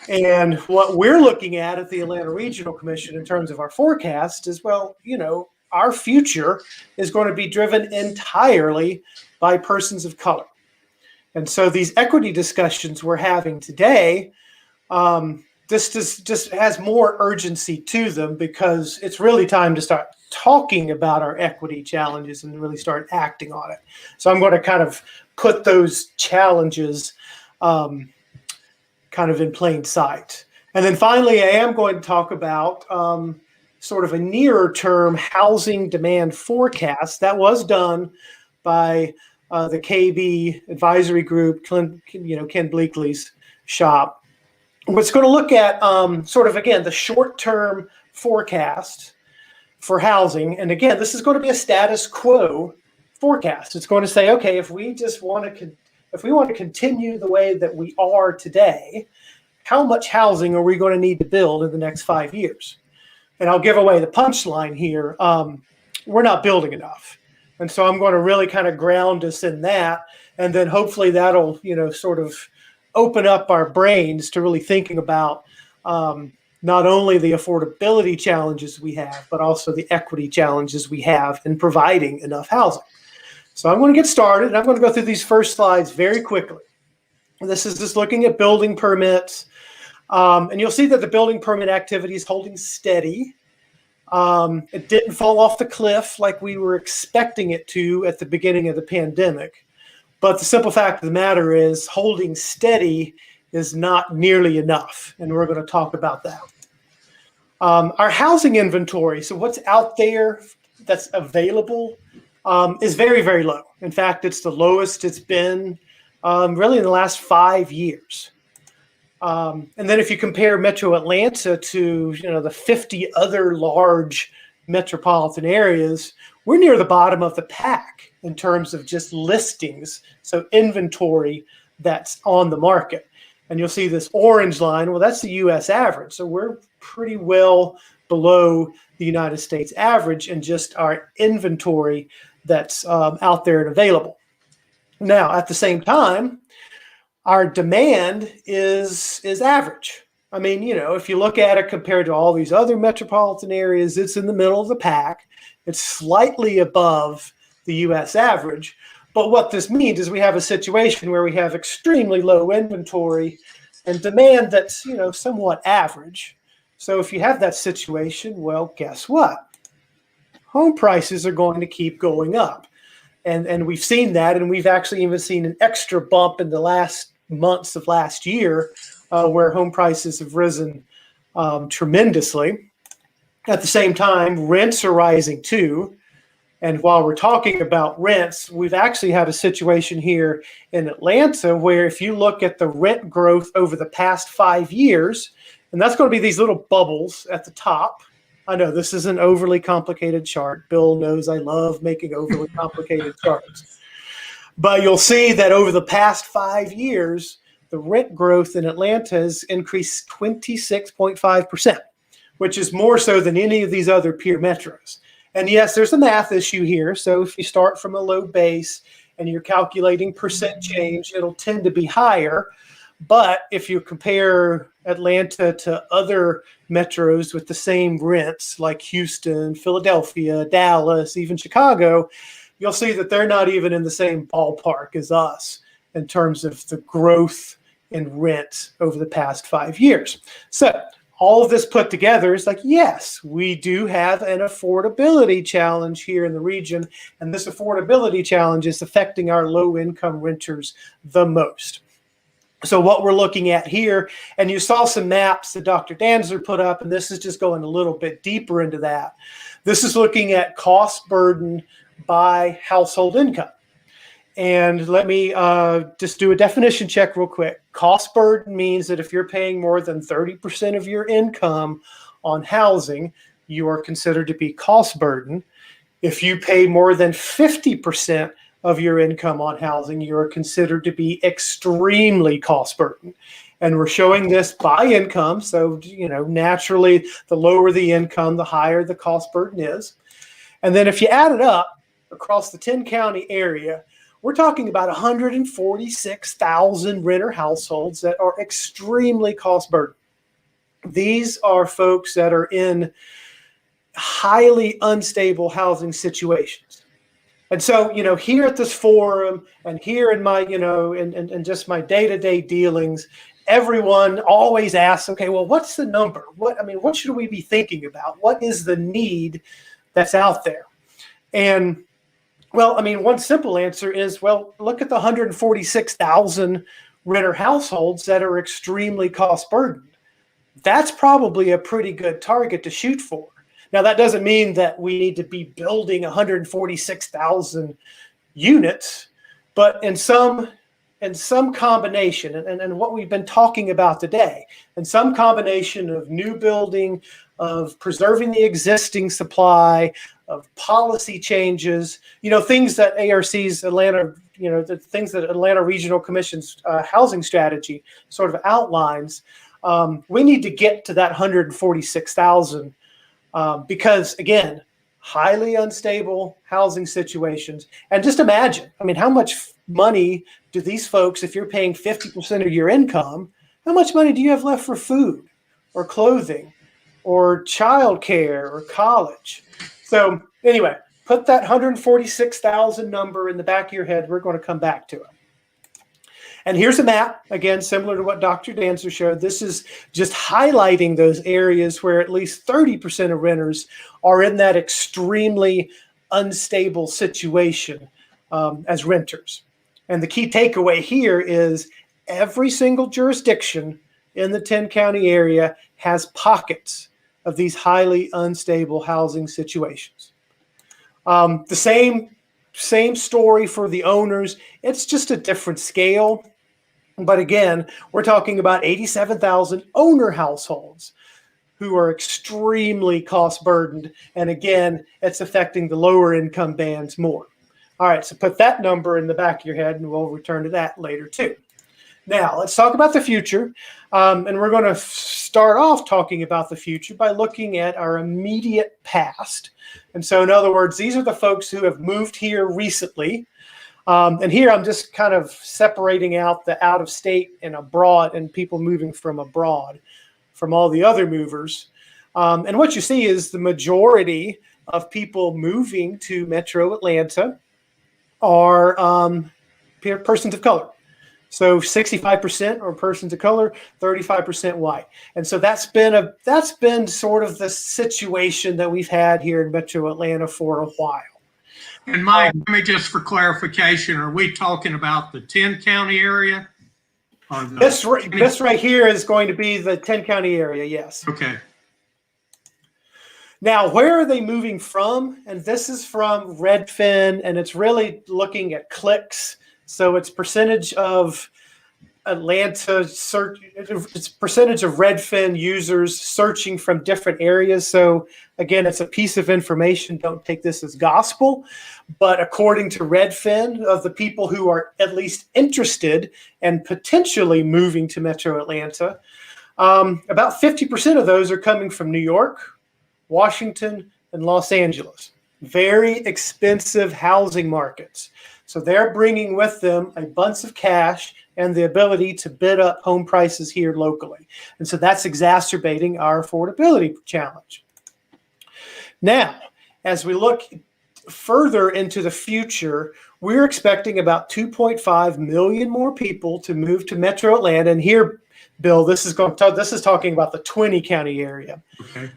And what we're looking at the Atlanta Regional Commission in terms of our forecast is, well, you know, our future is going to be driven entirely by persons of color. And so these equity discussions we're having today, this just has more urgency to them because it's really time to start talking about our equity challenges and really start acting on it. So I'm going to kind of put those challenges kind of in plain sight. And then finally, I am going to talk about sort of a nearer term housing demand forecast that was done by the KB Advisory Group, Ken Bleakley's shop. It's going to look at sort of, again, the short-term forecast for housing. And again, this is going to be a status quo forecast. It's going to say, okay, if we just want to if we want to continue the way that we are today, how much housing are we going to need to build in the next 5 years? And I'll give away the punchline here. We're not building enough. And so I'm going to really kind of ground us in that. And then hopefully that'll, sort of open up our brains to really thinking about not only the affordability challenges we have, but also the equity challenges we have in providing enough housing. So I'm going to get started, and I'm going to go through these first slides very quickly. This is just looking at building permits. And you'll see that the building permit activity is holding steady. It didn't fall off the cliff like we were expecting it to at the beginning of the pandemic. But the simple fact of the matter is holding steady is not nearly enough. And we're going to talk about that. Our housing inventory, so what's out there that's available, is very, very low. In fact, it's the lowest it's been really in the last 5 years. And then if you compare Metro Atlanta to, the 50 other large metropolitan areas, we're near the bottom of the pack in terms of just listings, so inventory that's on the market. And you'll see this orange line, well, that's the U.S. average. So we're pretty well below the United States average in just our inventory that's out there and available. Now, at the same time, our demand is average. I mean, if you look at it compared to all these other metropolitan areas, it's in the middle of the pack. It's slightly above the U.S. average. But what this means is we have a situation where we have extremely low inventory and demand that's, somewhat average. So if you have that situation, well, guess what? Home prices are going to keep going up. And we've seen that, and we've actually even seen an extra bump in the last months of last year where home prices have risen tremendously. At the same time, rents are rising too. And while we're talking about rents, we've actually had a situation here in Atlanta where if you look at the rent growth over the past 5 years, and that's going to be these little bubbles at the top. I know this is an overly complicated chart. Bill knows I love making overly complicated charts. But you'll see that over the past 5 years, the rent growth in Atlanta has increased 26.5%, which is more so than any of these other peer metros. And yes, there's a math issue here. So if you start from a low base and you're calculating percent change, it'll tend to be higher. But if you compare Atlanta to other metros with the same rents like Houston, Philadelphia, Dallas, even Chicago, you'll see that they're not even in the same ballpark as us in terms of the growth in rent over the past 5 years. So all of this put together is like, yes, we do have an affordability challenge here in the region, and this affordability challenge is affecting our low-income renters the most. So what we're looking at here, and you saw some maps that Dr. Danzer put up, and this is just going a little bit deeper into that. This is looking at cost burden by household income. And let me just do a definition check real quick. Cost burden means that if you're paying more than 30% of your income on housing, you are considered to be cost burden. If you pay more than 50% of your income on housing, you are considered to be extremely cost burden. And we're showing this by income. So, naturally, the lower the income, the higher the cost burden is. And then if you add it up across the 10-county area, we're talking about 146,000 renter households that are extremely cost burdened. These are folks that are in highly unstable housing situations. And so, here at this forum and here in my, and just my day-to-day dealings, everyone always asks, okay, well, what's the number? What should we be thinking about? What is the need that's out there? And well, one simple answer is, well, look at the 146,000 renter households that are extremely cost burdened. That's probably a pretty good target to shoot for. Now, that doesn't mean that we need to be building 146,000 units, but in some combination, and what we've been talking about today, in some combination of new building, of preserving the existing supply, of policy changes, things that ARC's Atlanta the things that Atlanta Regional Commission's housing strategy sort of outlines, we need to get to that 146,000 because, again, highly unstable housing situations. And just imagine, I mean, how much money do these folks, if you're paying 50% of your income, how much money do you have left for food or clothing or childcare or college? So anyway, put that 146,000 number in the back of your head. We're going to come back to it. And here's a map, again, similar to what Dr. Dancer showed. This is just highlighting those areas where at least 30% of renters are in that extremely unstable situation as renters. And the key takeaway here is every single jurisdiction in the 10-county area has pockets of these highly unstable housing situations. The same story for the owners. It's just a different scale. But again, we're talking about 87,000 owner households who are extremely cost burdened. And again, it's affecting the lower income bands more. All right, so put that number in the back of your head and we'll return to that later too. Now, let's talk about the future. And we're going to start off talking about the future by looking at our immediate past. And so, in other words, these are the folks who have moved here recently. And here I'm just kind of separating out the out of state and abroad and people moving from abroad from all the other movers. And what you see is the majority of people moving to Metro Atlanta are persons of color. So 65% are persons of color, 35% white. And so that's been sort of the situation that we've had here in Metro Atlanta for a while. And Mike, let me just for clarification, are we talking about the 10-county area? This right here is going to be the 10-county area, yes. Okay. Now, where are they moving from? And this is from Redfin, and it's really looking at clicks. So it's percentage of Atlanta search, it's percentage of Redfin users searching from different areas. So again, it's a piece of information. Don't take this as gospel. But according to Redfin, of the people who are at least interested and potentially moving to Metro Atlanta, about 50% of those are coming from New York, Washington, and Los Angeles. Very expensive housing markets. So they're bringing with them a bunch of cash and the ability to bid up home prices here locally. And so that's exacerbating our affordability challenge. Now, as we look further into the future, we're expecting about 2.5 million more people to move to Metro Atlanta. And here, Bill, this is talking about the 20-county area. Okay.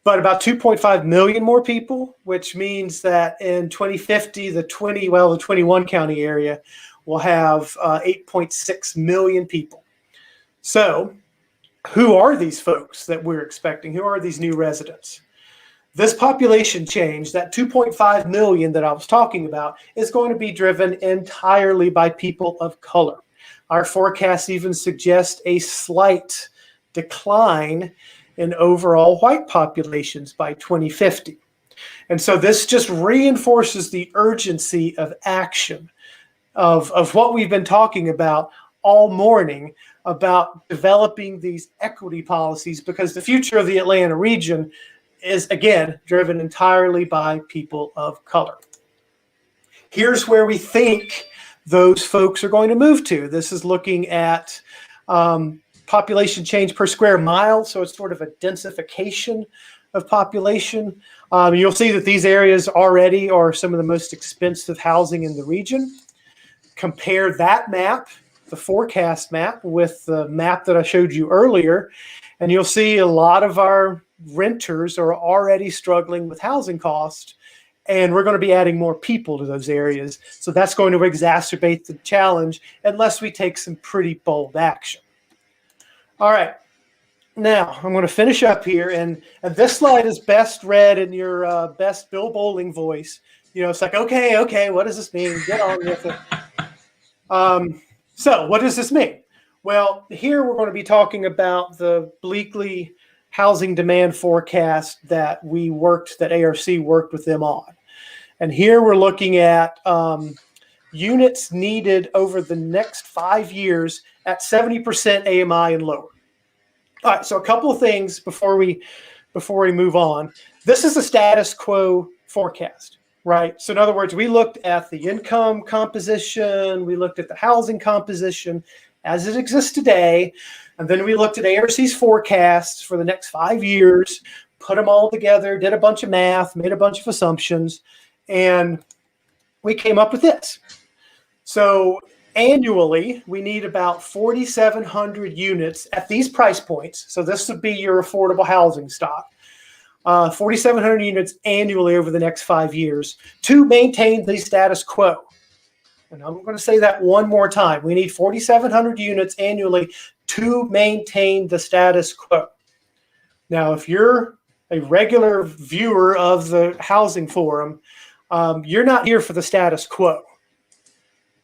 But about 2.5 million more people, which means that in 2050, the 21 county area will have 8.6 million people. So who are these folks that we're expecting? Who are these new residents? This population change, that 2.5 million that I was talking about, is going to be driven entirely by people of color. Our forecasts even suggest a slight decline in overall white populations by 2050. And so this just reinforces the urgency of action of what we've been talking about all morning about developing these equity policies, because the future of the Atlanta region is, again, driven entirely by people of color. Here's where we think those folks are going to move to. This is looking at population change per square mile. So it's sort of a densification of population. You'll see that these areas already are some of the most expensive housing in the region. Compare that map, the forecast map, with the map that I showed you earlier, and you'll see a lot of our renters are already struggling with housing costs, and we're going to be adding more people to those areas. So that's going to exacerbate the challenge unless we take some pretty bold action. All right, now I'm going to finish up here, and this slide is best read in your best Bill Bowling voice. You know, it's like, okay, what does this mean? Get on with it. So what does this mean? Well, here we're going to be talking about the Bleakley housing demand forecast that ARC worked with them on. And here we're looking at units needed over the next 5 years at 70% AMI and lower. All right, so a couple of things before we move on. This is a status quo forecast, right? So in other words, we looked at the income composition, we looked at the housing composition as it exists today, and then we looked at ARC's forecasts for the next 5 years, put them all together, did a bunch of math, made a bunch of assumptions, and we came up with this. So annually, we need about 4,700 units at these price points. So this would be your affordable housing stock. 4,700 units annually over the next 5 years to maintain the status quo. And I'm going to say that one more time. We need 4,700 units annually to maintain the status quo. Now, if you're a regular viewer of the Housing Forum, you're not here for the status quo.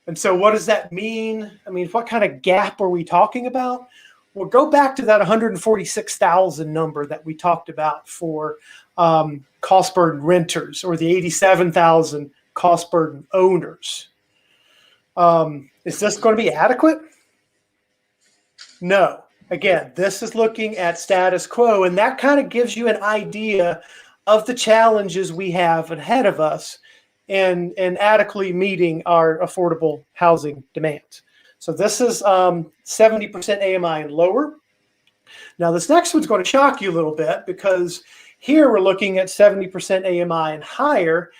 And so what does that mean? I mean, what kind of gap are we talking about? Well, go back to that 146,000 number that we talked about for cost burden renters, or the 87,000 cost burden owners. Is this going to be adequate? No. Again, this is looking at status quo, and that kind of gives you an idea of the challenges we have ahead of us in adequately meeting our affordable housing demands. So this is 70% AMI and lower. Now this next one's going to shock you a little bit, because here we're looking at 70% AMI and higher.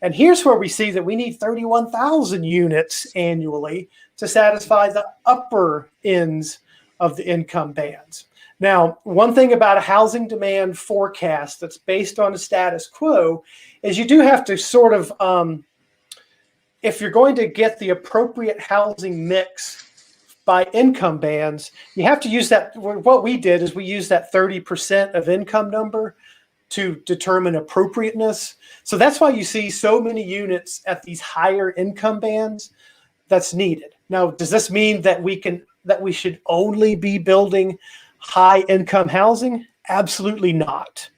And here's where we see that we need 31,000 units annually to satisfy the upper ends of the income bands. Now, one thing about a housing demand forecast that's based on a status quo is you do have to sort of, if you're going to get the appropriate housing mix by income bands, you have to use that. What we did is we used that 30% of income number to determine appropriateness. So that's why you see so many units at these higher income bands that's needed. Now, does this mean that we should only be building high income housing? Absolutely not.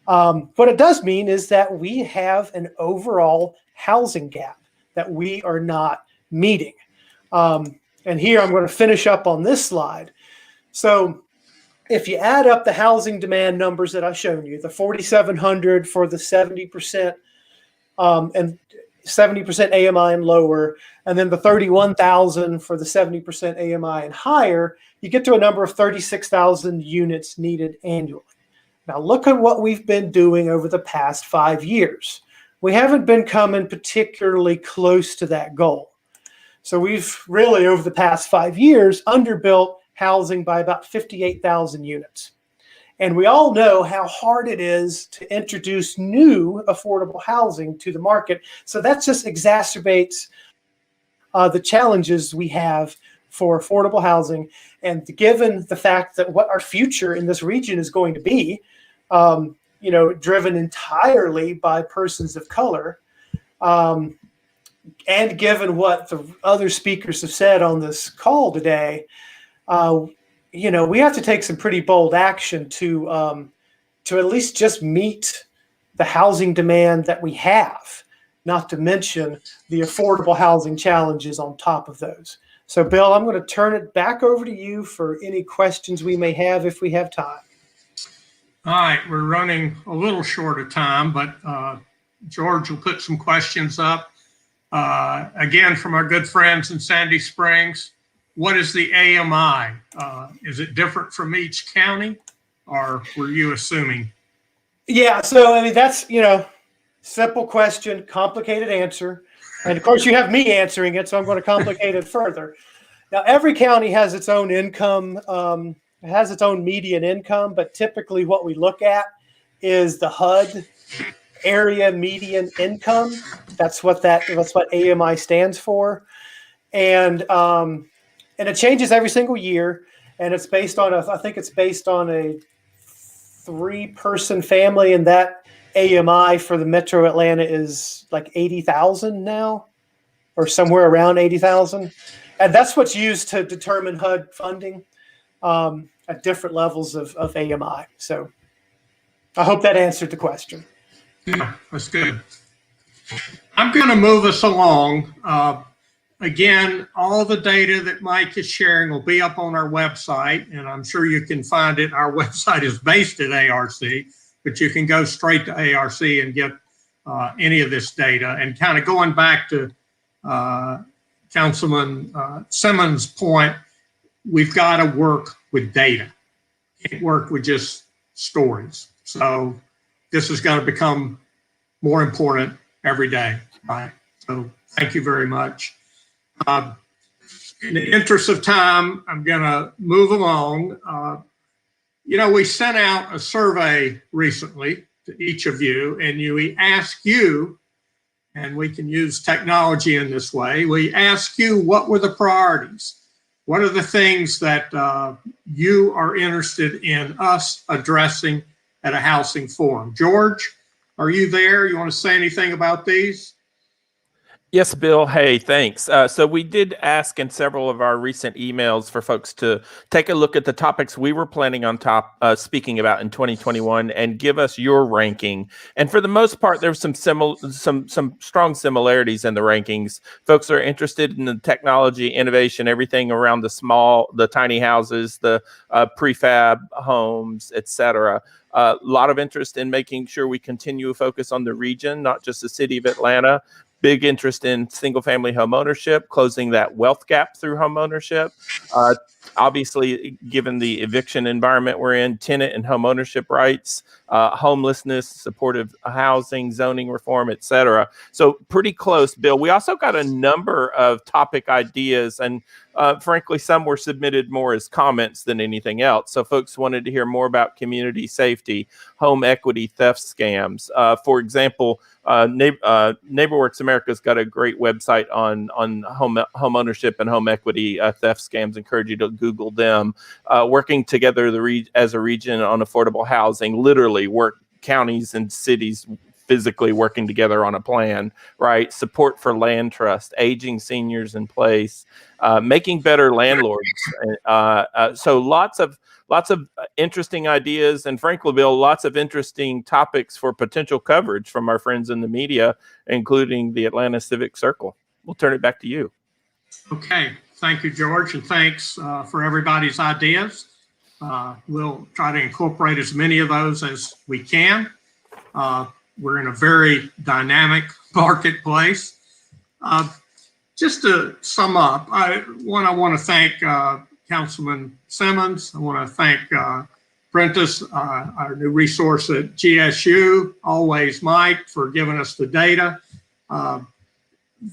What it does mean is that we have an overall housing gap that we are not meeting. And here I'm going to finish up on this slide. So if you add up the housing demand numbers that I've shown you, the 4,700 for the 70% and 70% AMI and lower, and then the 31,000 for the 70% AMI and higher, you get to a number of 36,000 units needed annually. Now look at what we've been doing over the past 5 years. We haven't been coming particularly close to that goal. So we've really, over the past 5 years, underbuilt housing by about 58,000 units. And we all know how hard it is to introduce new affordable housing to the market. So that just exacerbates the challenges we have for affordable housing. And given the fact that what our future in this region is going to be, driven entirely by persons of color, and given what the other speakers have said on this call today, we have to take some pretty bold action to at least just meet the housing demand that we have, not to mention the affordable housing challenges on top of those. So, Bill, I'm going to turn it back over to you for any questions we may have if we have time. All right, we're running a little short of time, but George will put some questions up. Again, from our good friends in Sandy Springs, what is the AMI? Is it different from each county, or were you assuming? Yeah, so I mean, that's, simple question, complicated answer. And of course you have me answering it, so I'm going to complicate it further. Now, every county has its own income, it has its own median income, but typically what we look at is the HUD area median income. That's what AMI stands for. And it changes every single year, and it's based on I think it's based on a 3-person family, and that AMI for the Metro Atlanta is like 80,000 now, or somewhere around 80,000. And that's what's used to determine HUD funding at different levels of AMI. So I hope that answered the question. Yeah, that's good. I'm going to move us along. Again, all the data that Mike is sharing will be up on our website, and I'm sure you can find it. Our website is based at ARC, but you can go straight to ARC and get any of this data. And kind of going back to Councilman Simmons' point, we've got to work with data. Can't work with just stories. So this is going to become more important every day, right? So thank you very much. In the interest of time, I'm going to move along. We sent out a survey recently to each of you, and we asked you, and we can use technology in this way, we asked you what were the priorities? What are the things that you are interested in us addressing at a housing forum? George, are you there? You want to say anything about these? Yes, Bill. Hey, thanks. So we did ask in several of our recent emails for folks to take a look at the topics we were planning on speaking about in 2021 and give us your ranking. And for the most part, there's some strong similarities in the rankings. Folks are interested in the technology, innovation, everything around the tiny houses, the prefab homes, etc. A lot of interest in making sure we continue to focus on the region, not just the city of Atlanta. Big interest in single-family home ownership, closing that wealth gap through home ownership. Obviously, given the eviction environment we're in, tenant and home ownership rights, homelessness, supportive housing, zoning reform, et cetera. So pretty close, Bill. We also got a number of topic ideas, and frankly, some were submitted more as comments than anything else. So folks wanted to hear more about community safety, home equity theft scams. For example, NeighborWorks America's got a great website on home ownership and home equity theft scams. Encourage you to Google them. Working together as a region on affordable housing, literally counties and cities physically working together on a plan, right? Support for land trust, aging seniors in place, making better landlords. So lots of interesting ideas, and frankly, Bill, lots of interesting topics for potential coverage from our friends in the media, including the Atlanta Civic Circle. We'll turn it back to you. Okay, thank you, George, and thanks for everybody's ideas. We'll try to incorporate as many of those as we can. We're in a very dynamic marketplace. Just to sum up, I want to thank Councilman Simmons. I want to thank Prentice, our new resource at GSU, always Mike, for giving us the data.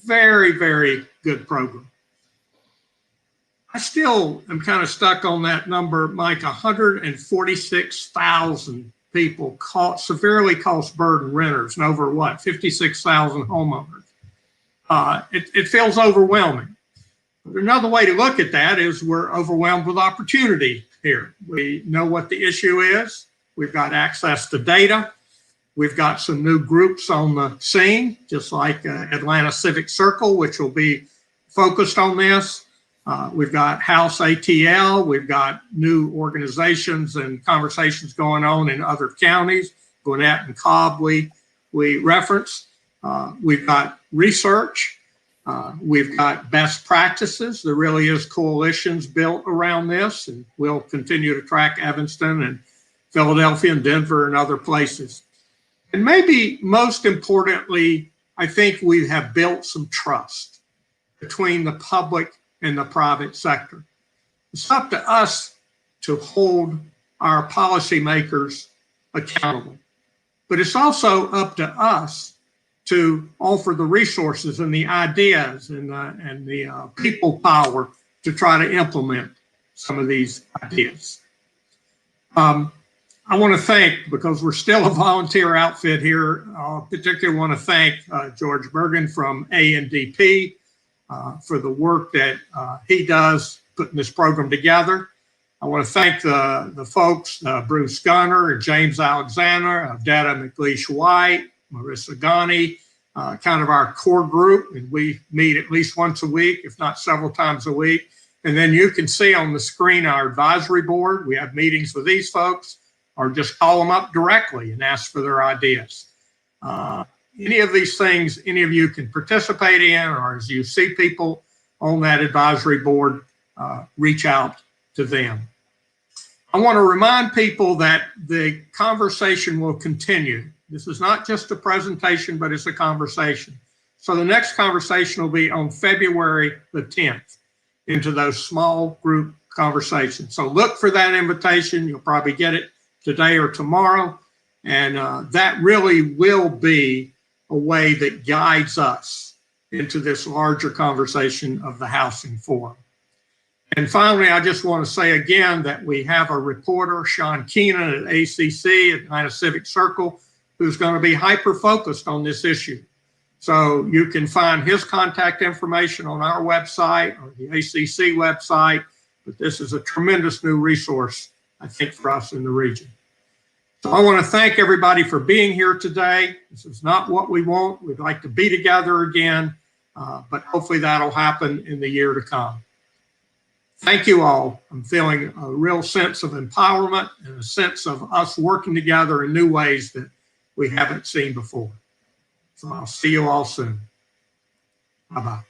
Very, very good program. I still am kind of stuck on that number, Mike. 146,000 people severely cost-burdened renters and over 56,000 homeowners. It feels overwhelming. Another way to look at that is we're overwhelmed with opportunity here. We know what the issue is. We've got access to data. We've got some new groups on the scene, just like Atlanta Civic Circle, which will be focused on this. We've got House ATL. We've got new organizations and conversations going on in other counties. Gwinnett and Cobb we referenced. We've got research. We've got best practices. There really is coalitions built around this, and we'll continue to track Evanston and Philadelphia and Denver and other places. And maybe most importantly, I think we have built some trust between the public and the private sector. It's up to us to hold our policymakers accountable, but it's also up to us to offer the resources and the ideas and the people power to try to implement some of these ideas. I want to thank, because we're still a volunteer outfit here, particularly want to thank George Bergen from ANDP for the work that he does putting this program together. I want to thank the folks, Bruce Gunner and James Alexander, Detta McLeish-White, Marissa Ghani, kind of our core group, and we meet at least once a week, if not several times a week. And then you can see on the screen our advisory board. We have meetings with these folks, or just call them up directly and ask for their ideas. Any of these things, any of you can participate in, or as you see people on that advisory board, reach out to them. I want to remind people that the conversation will continue. This is not just a presentation, but it's a conversation. So the next conversation will be on February the 10th into those small group conversations. So look for that invitation. You'll probably get it today or tomorrow. And that really will be a way that guides us into this larger conversation of the Housing Forum. And finally, I just want to say again that we have a reporter, Sean Keenan at ACC, Atlanta Civic Circle, who's going to be hyper-focused on this issue. So you can find his contact information on our website or the ACC website, but this is a tremendous new resource, I think, for us in the region. So I want to thank everybody for being here today. This is not what we want. We'd like to be together again, but hopefully that'll happen in the year to come. Thank you all. I'm feeling a real sense of empowerment and a sense of us working together in new ways that we haven't seen before. So I'll see you all soon. Bye-bye.